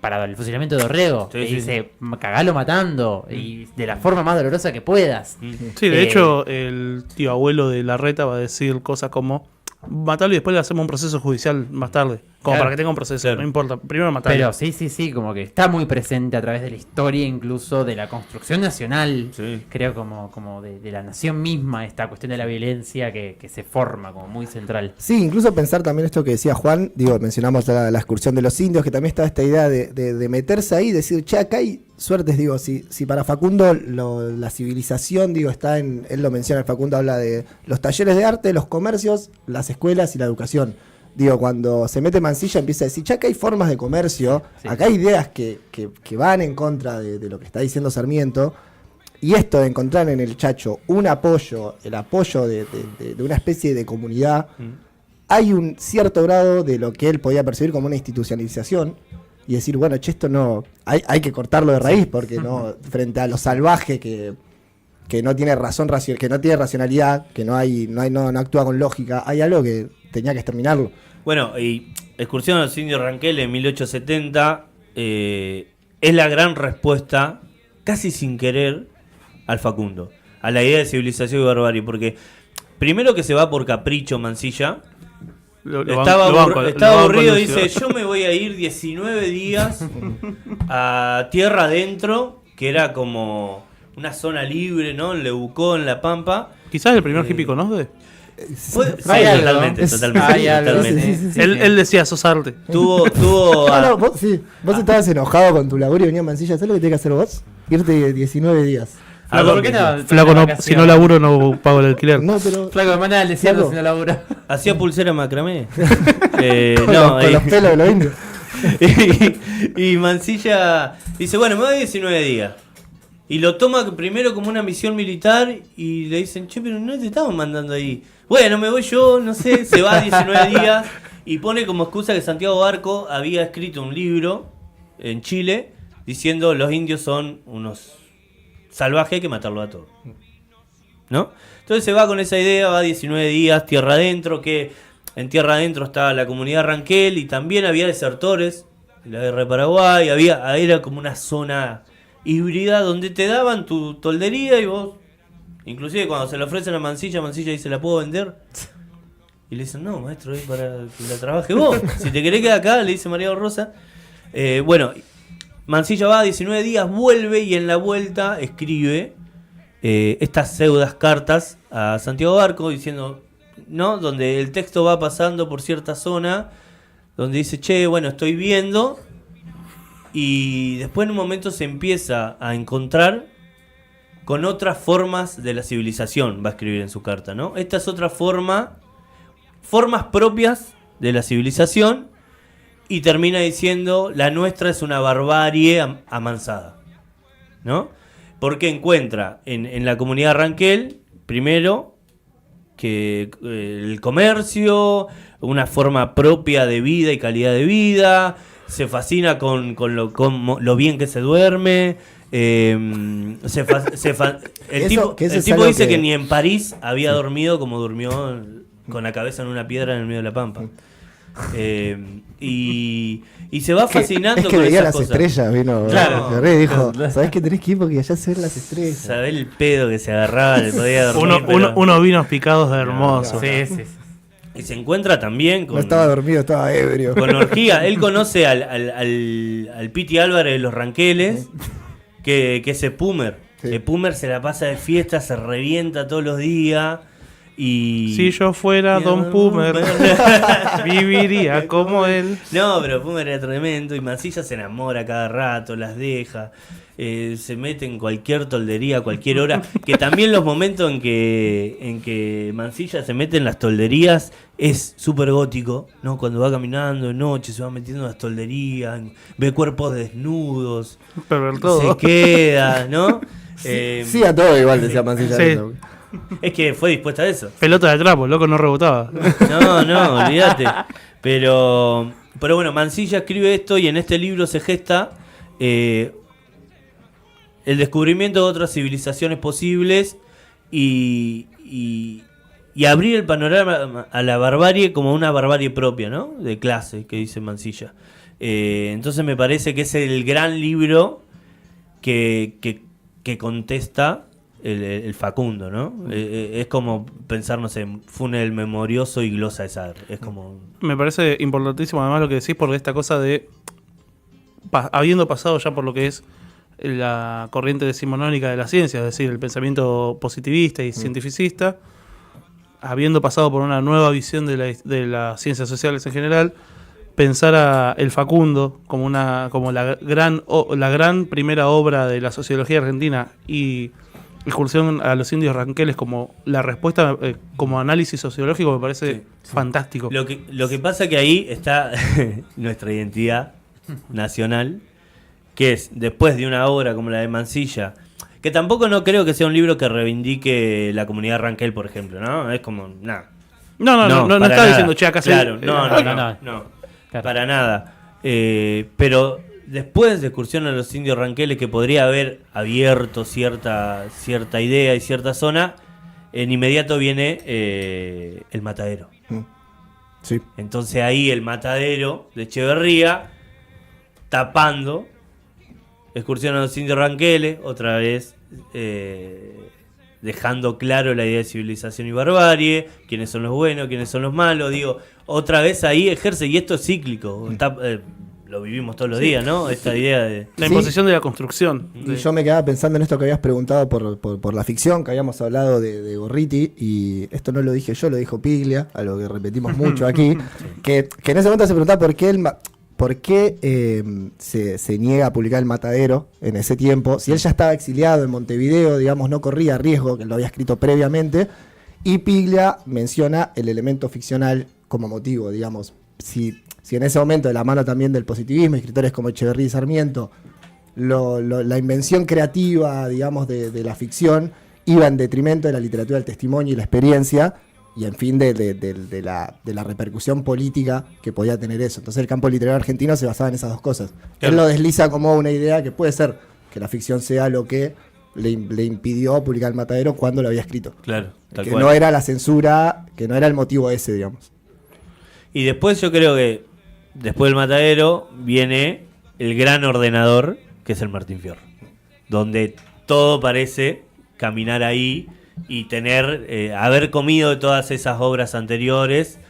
[SPEAKER 4] para el fusilamiento de Orrego.
[SPEAKER 3] Sí,
[SPEAKER 4] Le
[SPEAKER 3] sí,
[SPEAKER 4] dice, cagalo matando y de la forma más dolorosa que puedas.
[SPEAKER 1] Sí, de hecho, el tío abuelo de Larreta va a decir cosas como: matalo y después le hacemos un proceso judicial más tarde. Como
[SPEAKER 3] Claro.
[SPEAKER 1] para que tenga un proceso,
[SPEAKER 3] Claro.
[SPEAKER 1] no importa. Primero matarlo.
[SPEAKER 4] Pero sí, como que está muy presente a través de la historia, incluso de la construcción nacional.
[SPEAKER 3] Sí.
[SPEAKER 4] Creo como de la nación misma, esta cuestión de la violencia que se forma como muy central.
[SPEAKER 2] Sí, incluso pensar también esto que decía Juan, digo, mencionamos la excursión de los indios, que también estaba esta idea de meterse ahí y decir, che, acá hay suertes, digo, si para Facundo la civilización, digo, está en, él lo menciona, Facundo habla de los talleres de arte, los comercios, las escuelas y la educación. Digo, cuando se mete Mansilla empieza a decir, ya que hay formas de comercio,
[SPEAKER 4] Sí.
[SPEAKER 2] acá hay ideas que van en contra de lo que está diciendo Sarmiento, y esto de encontrar en el Chacho un apoyo, el apoyo de una especie de comunidad, hay un cierto grado de lo que él podía percibir como una institucionalización, y decir, bueno, che, esto no, hay que cortarlo de raíz, porque no, frente a lo salvaje que no tiene que no tiene racionalidad, que no actúa con lógica, hay algo que tenía que exterminarlo.
[SPEAKER 3] Bueno, y Excursión a los Indios Ranquel en 1870 es la gran respuesta, casi sin querer, al Facundo, a la idea de civilización y barbarie, porque primero que se va por capricho Mansilla, estaba aburrido, dice, yo me voy a ir 19 días a tierra adentro, que era como una zona libre, ¿no? En Leucó, en La Pampa.
[SPEAKER 1] Quizás el primer hippie conoce.
[SPEAKER 3] Sí,
[SPEAKER 4] Hay algo,
[SPEAKER 3] totalmente,
[SPEAKER 2] es-
[SPEAKER 3] totalmente.
[SPEAKER 4] hay algo,
[SPEAKER 3] totalmente.
[SPEAKER 2] sí.
[SPEAKER 1] Él decía, sos arte.
[SPEAKER 3] Tuvo
[SPEAKER 2] Ah,
[SPEAKER 3] a-
[SPEAKER 2] no, vos estabas enojado con tu laburo y venía Mansilla, ¿sabes lo que tenés que hacer vos? Irte 19 días.
[SPEAKER 3] ¿A
[SPEAKER 4] ¿Por
[SPEAKER 3] dónde?
[SPEAKER 4] qué no?
[SPEAKER 1] Flaco, no, si no laburo no pago el alquiler.
[SPEAKER 2] No, pero
[SPEAKER 4] Flaco, me manda al desierto
[SPEAKER 2] Flaco.
[SPEAKER 4] si no labura.
[SPEAKER 3] Hacía pulsera macramé.
[SPEAKER 2] con, con los pelos de los indios.
[SPEAKER 3] y Mansilla dice, bueno, me voy 19 días. Y lo toma primero como una misión militar y le dicen, che, pero no te estamos mandando ahí. Bueno, me voy yo, no sé, se va 19 días y pone como excusa que Santiago Barco había escrito un libro en Chile diciendo los indios son unos salvajes, hay que matarlos a todos. ¿No? Entonces se va con esa idea, va 19 días, tierra adentro, que en tierra adentro estaba la comunidad Ranquel y también había desertores de la guerra de Paraguay, era como una zona híbrida donde te daban tu toldería y vos, inclusive cuando se le ofrecen a Mansilla dice, ¿la puedo vender? Y le dicen, no, maestro, es para que la trabaje vos. Si te querés quedar acá, le dice María Rosa. Bueno, Mansilla va 19 días, vuelve y en la vuelta escribe estas pseudas cartas a Santiago Barco diciendo, ¿no? Donde el texto va pasando por cierta zona, donde dice, che, bueno, estoy viendo, y después en un momento se empieza a encontrar con otras formas de la civilización, va a escribir en su carta, ¿no? Esta es otra formas propias de la civilización, y termina diciendo, la nuestra es una barbarie amansada, ¿no? Porque encuentra en la comunidad Ranquel, primero, que el comercio, una forma propia de vida y calidad de vida, se fascina con lo bien que se duerme, el
[SPEAKER 2] Eso- que eso
[SPEAKER 3] el
[SPEAKER 2] es
[SPEAKER 3] tipo
[SPEAKER 2] algo
[SPEAKER 3] dice que
[SPEAKER 2] que
[SPEAKER 3] ni en París había dormido como durmió con la cabeza en una piedra en el medio de la pampa. Y se va fascinando
[SPEAKER 2] es que
[SPEAKER 3] con
[SPEAKER 2] veía
[SPEAKER 3] esas
[SPEAKER 2] las
[SPEAKER 3] cosas.
[SPEAKER 2] estrellas, vino
[SPEAKER 3] Claro.
[SPEAKER 2] Ferré y dijo, ¿sabés que tenés que ir porque allá se ven las estrellas?
[SPEAKER 3] Sabés el pedo que se agarraba, le podía dormir. pero-
[SPEAKER 1] Unos vinos picados hermosos.
[SPEAKER 4] Sí.
[SPEAKER 3] Y se encuentra también
[SPEAKER 2] No
[SPEAKER 3] con,
[SPEAKER 2] estaba dormido, estaba ebrio.
[SPEAKER 3] con orgía. Él conoce al Piti Álvarez de los Ranqueles, que es Pumer.
[SPEAKER 2] Sí.
[SPEAKER 3] Pumer se la pasa de fiesta, se revienta todos los días. Y
[SPEAKER 1] Si yo fuera Don Pumer, viviría como él.
[SPEAKER 3] No, pero Pumer era tremendo y Mansilla se enamora cada rato, las deja, se mete en cualquier toldería a cualquier hora, que también los momentos en que Mansilla se mete en las tolderías es súper gótico, ¿no? Cuando va caminando de noche, se va metiendo en las tolderías, ve cuerpos desnudos,
[SPEAKER 1] Pervertido.
[SPEAKER 3] se queda, ¿no?
[SPEAKER 2] Sí a todo igual, decía Mansilla.
[SPEAKER 1] Sí.
[SPEAKER 3] Es que fue dispuesta a eso.
[SPEAKER 1] Pelota de trapo, loco, no rebotaba.
[SPEAKER 3] No, olvídate. Pero bueno, Mansilla escribe esto y en este libro se gesta el descubrimiento de otras civilizaciones posibles y abrir el panorama a la barbarie como una barbarie propia, ¿no? De clase, que dice Mansilla. Entonces me parece que es el gran libro que contesta el Facundo, ¿no? Es como pensar, no sé, Funes Memorioso y glosa de Sagre. Es como...
[SPEAKER 1] Me parece importantísimo además lo que decís, porque esta cosa de, habiendo pasado ya por lo que es la corriente decimonónica de la ciencia, es decir, el pensamiento positivista y cientificista, habiendo pasado por una nueva visión de las ciencias sociales en general, pensar a el Facundo como la gran primera obra de la sociología argentina y Excursión a los indios ranqueles como la respuesta, como análisis sociológico, me parece fantástico.
[SPEAKER 3] Lo que pasa que ahí está nuestra identidad nacional, que es, después de una obra como la de Mansilla, que tampoco no creo que sea un libro que reivindique la comunidad Ranquel, por ejemplo, ¿no? Es como, nada.
[SPEAKER 1] No está
[SPEAKER 3] nada.
[SPEAKER 1] diciendo, che, acá
[SPEAKER 3] claro,
[SPEAKER 1] se...
[SPEAKER 3] no,
[SPEAKER 4] Claro.
[SPEAKER 3] para nada. Pero después de Excursión a los indios ranqueles, que podría haber abierto cierta idea y cierta zona, en inmediato viene El Matadero.
[SPEAKER 2] Sí.
[SPEAKER 3] Entonces ahí El Matadero de Echeverría, tapando Excursión a los indios ranqueles, otra vez dejando claro la idea de civilización y barbarie, quiénes son los buenos, quiénes son los malos, digo, otra vez ahí ejerce, y esto es cíclico, lo vivimos todos los días, ¿no? Esta idea de...
[SPEAKER 1] La imposición de la construcción.
[SPEAKER 2] Y yo me quedaba pensando en esto que habías preguntado por la ficción, que habíamos hablado de Gorriti, y esto no lo dije yo, lo dijo Piglia, algo que repetimos mucho aquí, que en ese momento se preguntaba por qué se niega a publicar El Matadero en ese tiempo, si él ya estaba exiliado en Montevideo, digamos, no corría riesgo, que lo había escrito previamente, y Piglia menciona el elemento ficcional como motivo, digamos, si en ese momento, de la mano también del positivismo, escritores como Echeverría y Sarmiento, la invención creativa, digamos, de la ficción iba en detrimento de la literatura del testimonio y la experiencia, y en fin de la repercusión política que podía tener eso. Entonces el campo literario argentino se basaba en esas dos cosas.
[SPEAKER 3] Claro.
[SPEAKER 2] Él lo desliza como una idea que puede ser que la ficción sea lo que le impidió publicar El Matadero cuando lo había escrito.
[SPEAKER 3] Claro, tal
[SPEAKER 2] Que
[SPEAKER 3] cual.
[SPEAKER 2] no era la censura, que no era el motivo ese, digamos.
[SPEAKER 3] Y después yo creo que, después del Matadero, viene el gran ordenador, que es el Martín Fierro, donde todo parece caminar ahí y haber comido de todas esas obras anteriores,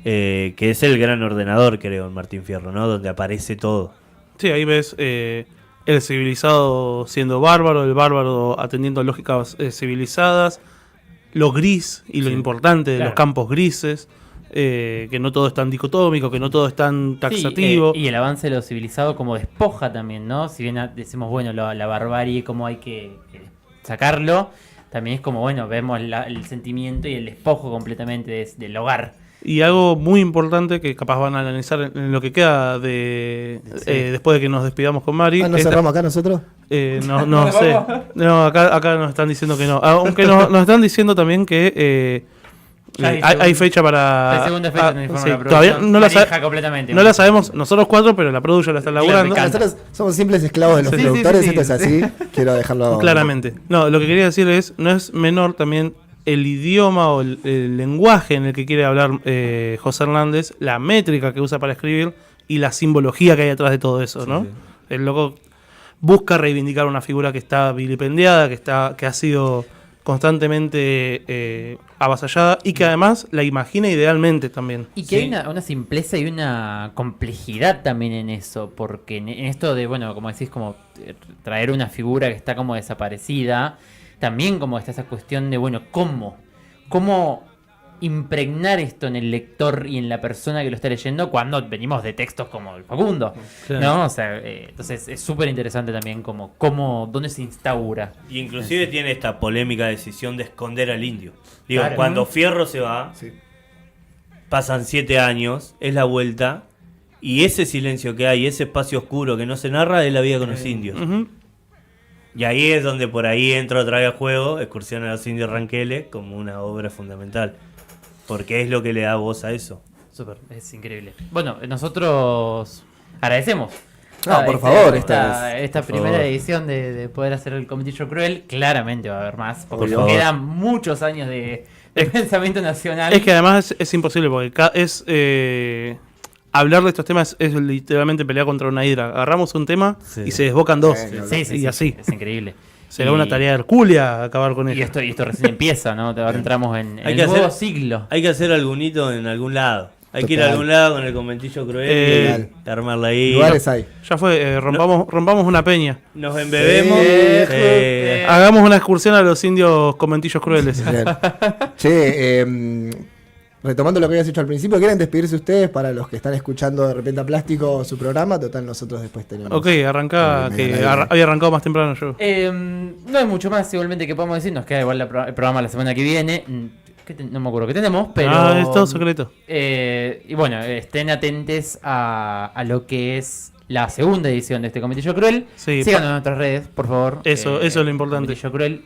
[SPEAKER 3] que es el gran ordenador, creo, en Martín Fierro, ¿no? Donde aparece todo.
[SPEAKER 1] Sí, ahí ves el civilizado siendo bárbaro, el bárbaro atendiendo a lógicas civilizadas, lo gris y lo importante de los campos grises, que no todo es tan dicotómico, que no todo es tan taxativo.
[SPEAKER 4] Sí, y el avance de lo civilizado como despoja también, ¿no? Si bien decimos, bueno, la barbarie, cómo hay que sacarlo, también es como, bueno, vemos el sentimiento y el despojo completamente del hogar.
[SPEAKER 1] Y algo muy importante que capaz van a analizar en lo que queda después de que nos despidamos con Mari.
[SPEAKER 2] ¿No cerramos acá nosotros?
[SPEAKER 1] No sé. No, acá nos están diciendo que no. Aunque nos están diciendo también que hay fecha para...
[SPEAKER 4] La segunda fecha en informe de la
[SPEAKER 1] todavía
[SPEAKER 4] producción.
[SPEAKER 1] no
[SPEAKER 4] Manija completamente.
[SPEAKER 1] no la sabemos nosotros cuatro, pero la producción la está laburando.
[SPEAKER 4] me encanta.
[SPEAKER 2] Nosotros somos simples esclavos de los
[SPEAKER 1] Sí,
[SPEAKER 2] productores,
[SPEAKER 1] sí.
[SPEAKER 2] esto es así. Quiero dejarlo
[SPEAKER 1] Claramente. No, lo que quería decir es, no es menor también el idioma o el lenguaje en el que quiere hablar José Hernández, la métrica que usa para escribir y la simbología que hay atrás de todo eso, ¿no?
[SPEAKER 3] Sí.
[SPEAKER 1] El loco busca reivindicar una figura que está vilipendiada, que ha sido constantemente avasallada y que además la imagina idealmente también.
[SPEAKER 4] Y que hay una simpleza y una complejidad también en eso, porque en esto de, bueno, como decís, como traer una figura que está como desaparecida, también como está esa cuestión de, bueno, ¿cómo impregnar esto en el lector y en la persona que lo está leyendo cuando venimos de textos como el Facundo,
[SPEAKER 1] Claro.
[SPEAKER 4] ¿no? O sea, entonces es súper interesante también dónde se instaura.
[SPEAKER 3] Y inclusive tiene esta polémica decisión de esconder al indio. Digo,
[SPEAKER 4] Claro.
[SPEAKER 3] cuando Fierro se va,
[SPEAKER 2] Sí.
[SPEAKER 3] pasan 7 años, es la vuelta, y ese silencio que hay, ese espacio oscuro que no se narra, es la vida con los indios.
[SPEAKER 1] Ujú.
[SPEAKER 3] Y ahí es donde por ahí entra otra vez a juego Excursión a los indios ranqueles como una obra fundamental. Porque es lo que le da voz a eso.
[SPEAKER 4] Súper, es increíble. Bueno, nosotros agradecemos.
[SPEAKER 2] No, por favor,
[SPEAKER 4] esta
[SPEAKER 3] por
[SPEAKER 4] primera
[SPEAKER 3] favor.
[SPEAKER 4] edición de poder hacer el Comitillo Cruel. Claramente va a haber más, porque
[SPEAKER 3] Por favor.
[SPEAKER 4] quedan muchos años de pensamiento nacional.
[SPEAKER 1] Es que además es imposible porque hablar de estos temas es literalmente pelear contra una hidra. Agarramos un tema
[SPEAKER 3] Sí.
[SPEAKER 1] y se desbocan dos.
[SPEAKER 2] Bueno,
[SPEAKER 4] Sí, sí,
[SPEAKER 1] y
[SPEAKER 4] sí,
[SPEAKER 1] así.
[SPEAKER 4] es increíble.
[SPEAKER 1] Será
[SPEAKER 4] Y-
[SPEAKER 1] una tarea hercúlea acabar con
[SPEAKER 4] Y
[SPEAKER 1] esto.
[SPEAKER 4] esto recién empieza, ¿no? Ahora entramos en
[SPEAKER 3] Hay
[SPEAKER 4] el
[SPEAKER 3] que
[SPEAKER 4] nuevo
[SPEAKER 3] hacer-
[SPEAKER 4] siglo.
[SPEAKER 3] Hay que hacer algún hito en algún lado. Hay que ir a
[SPEAKER 2] Total.
[SPEAKER 3] algún lado con el conventillo cruel
[SPEAKER 1] Eh,
[SPEAKER 3] y armarla ahí.
[SPEAKER 2] Lugares hay.
[SPEAKER 1] Ya fue, rompamos una peña.
[SPEAKER 3] Nos embebemos.
[SPEAKER 2] Sí.
[SPEAKER 1] Hagamos una excursión a los indios conventillos crueles.
[SPEAKER 2] Bien. Che, retomando lo que habías dicho al principio, ¿quieren despedirse ustedes para los que están escuchando de repente a Plástico su programa? Total, nosotros después tenemos.
[SPEAKER 1] Ok, arranca,
[SPEAKER 2] Me
[SPEAKER 1] que
[SPEAKER 2] ganaría.
[SPEAKER 1] había arrancado más temprano yo.
[SPEAKER 4] No hay mucho más igualmente que podamos decir. Nos queda igual el programa la semana que viene. No me acuerdo qué tenemos, pero...
[SPEAKER 1] Es todo secreto.
[SPEAKER 4] Y bueno, estén atentes a lo que es la segunda edición de este Cometillo Cruel.
[SPEAKER 1] Sí,
[SPEAKER 4] Síganos en nuestras redes, por favor.
[SPEAKER 1] Eso es lo importante.
[SPEAKER 4] Cometillo Cruel.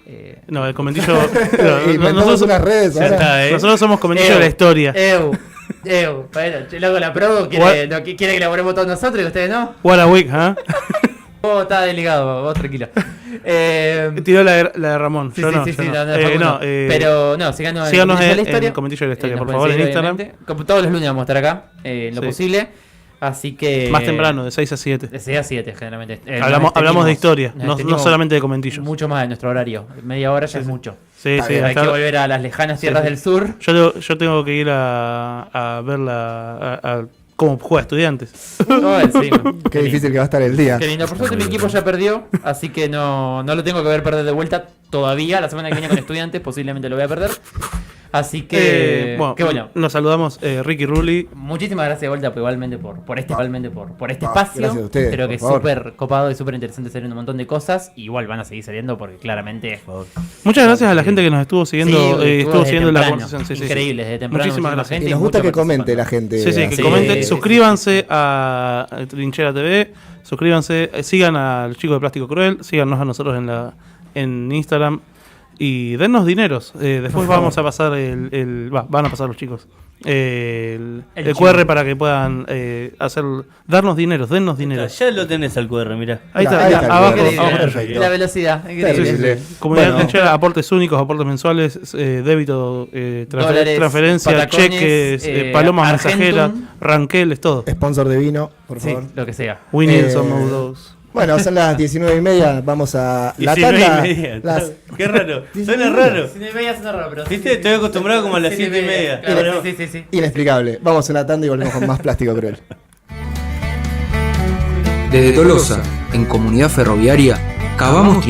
[SPEAKER 1] No, el comentillo.
[SPEAKER 2] Inventamos
[SPEAKER 1] nosotros,
[SPEAKER 2] unas redes
[SPEAKER 3] Ya
[SPEAKER 2] ahora.
[SPEAKER 3] está, ¿eh?
[SPEAKER 1] nosotros somos comentillo de la historia.
[SPEAKER 4] Bueno, luego la Pro quiere que elaboremos todos nosotros y ustedes no.
[SPEAKER 1] What a week, ¿ah?
[SPEAKER 4] Vos está delegado, vos tranquilo.
[SPEAKER 1] Tiró la de Ramón.
[SPEAKER 4] Sí,
[SPEAKER 1] yo
[SPEAKER 4] sí,
[SPEAKER 1] no,
[SPEAKER 4] sí,
[SPEAKER 1] yo
[SPEAKER 4] sí,
[SPEAKER 1] no.
[SPEAKER 4] no, Facundo. Pero no, síganos
[SPEAKER 1] síganos
[SPEAKER 4] en Cometillo de la Historia.
[SPEAKER 1] en Cometillo de la Historia,
[SPEAKER 4] Nos
[SPEAKER 1] por
[SPEAKER 4] pueden
[SPEAKER 1] favor, en
[SPEAKER 4] seguir,
[SPEAKER 1] Instagram.
[SPEAKER 4] obviamente. Como todos los lunes vamos a estar acá, en lo
[SPEAKER 1] Sí.
[SPEAKER 4] posible. Así que.
[SPEAKER 1] Más temprano, de 6 a 7.
[SPEAKER 4] De 6 a 7, generalmente.
[SPEAKER 1] Hablamos de historia,
[SPEAKER 4] nos
[SPEAKER 1] no
[SPEAKER 4] extendimos
[SPEAKER 1] solamente de comentillos.
[SPEAKER 4] Mucho más de nuestro horario. Media hora ya es mucho.
[SPEAKER 1] Sí,
[SPEAKER 2] Está
[SPEAKER 1] sí,
[SPEAKER 2] bien,
[SPEAKER 4] Hay que volver a las lejanas tierras del sur.
[SPEAKER 1] Yo tengo que ir a ver a cómo juega Estudiantes.
[SPEAKER 4] No, sí,
[SPEAKER 2] Qué difícil que va a estar el día.
[SPEAKER 4] Qué lindo. Por suerte mi equipo ya perdió, así que no lo tengo que ver perder de vuelta todavía. La semana que viene con Estudiantes posiblemente lo voy a perder. Así que, que bueno.
[SPEAKER 1] Nos saludamos, Ricky Rulli.
[SPEAKER 4] Muchísimas gracias de vuelta igualmente por este
[SPEAKER 2] gracias
[SPEAKER 4] espacio.
[SPEAKER 2] a ustedes,
[SPEAKER 4] Creo que
[SPEAKER 2] por
[SPEAKER 4] es
[SPEAKER 2] favor.
[SPEAKER 4] súper copado y súper interesante salir un montón de cosas. Igual van a seguir saliendo porque claramente
[SPEAKER 1] Muchas gracias a la gente que nos estuvo siguiendo, estuvo
[SPEAKER 4] desde
[SPEAKER 1] siguiendo la
[SPEAKER 4] temprano.
[SPEAKER 1] conversación. Sí,
[SPEAKER 4] Increíble, desde temprano.
[SPEAKER 1] Muchísimas
[SPEAKER 4] muchísima
[SPEAKER 1] gracias.
[SPEAKER 4] gente
[SPEAKER 2] Y nos
[SPEAKER 4] mucha
[SPEAKER 2] gusta que comente la
[SPEAKER 4] participación.
[SPEAKER 2] gente.
[SPEAKER 1] Sí, que
[SPEAKER 4] Sí,
[SPEAKER 1] comenten,
[SPEAKER 4] sí,
[SPEAKER 1] suscríbanse a Trinchera TV, suscríbanse, sigan al Chico de Plástico Cruel, síganos a nosotros en Instagram y dennos dineros. Después vamos a pasar van a pasar los chicos el QR para que puedan dennos dineros.
[SPEAKER 3] Ya lo tenés al QR, mirá.
[SPEAKER 1] Ahí está,
[SPEAKER 2] Ahí
[SPEAKER 1] ya,
[SPEAKER 2] está,
[SPEAKER 1] abajo,
[SPEAKER 4] Increíble.
[SPEAKER 1] abajo.
[SPEAKER 2] Perfecto.
[SPEAKER 4] La velocidad, increíble.
[SPEAKER 2] Terrible.
[SPEAKER 1] Comunidad
[SPEAKER 2] Bueno.
[SPEAKER 1] Trinchera, aportes únicos, aportes mensuales, débito,
[SPEAKER 4] Dólares,
[SPEAKER 1] transferencia,
[SPEAKER 4] patacones,
[SPEAKER 1] cheques, palomas
[SPEAKER 4] Argentum.
[SPEAKER 1] mensajeras, ranqueles, todo.
[SPEAKER 2] Sponsor de vino, por
[SPEAKER 4] Sí,
[SPEAKER 2] favor.
[SPEAKER 4] lo que sea.
[SPEAKER 1] We need
[SPEAKER 2] Eh,
[SPEAKER 1] some of those.
[SPEAKER 2] Bueno, son las 19:30. Vamos a la
[SPEAKER 3] 19:30.
[SPEAKER 2] tanda.
[SPEAKER 3] Qué raro. Suena raro.
[SPEAKER 4] 9:30 suena raro, pero.
[SPEAKER 3] ¿Viste? Estoy acostumbrado como a las 7:30.
[SPEAKER 4] Claro, sí.
[SPEAKER 2] Inexplicable. Vamos a la tanda y volvemos con más Plástico Cruel.
[SPEAKER 5] Desde Tolosa, en Comunidad Ferroviaria, cavamos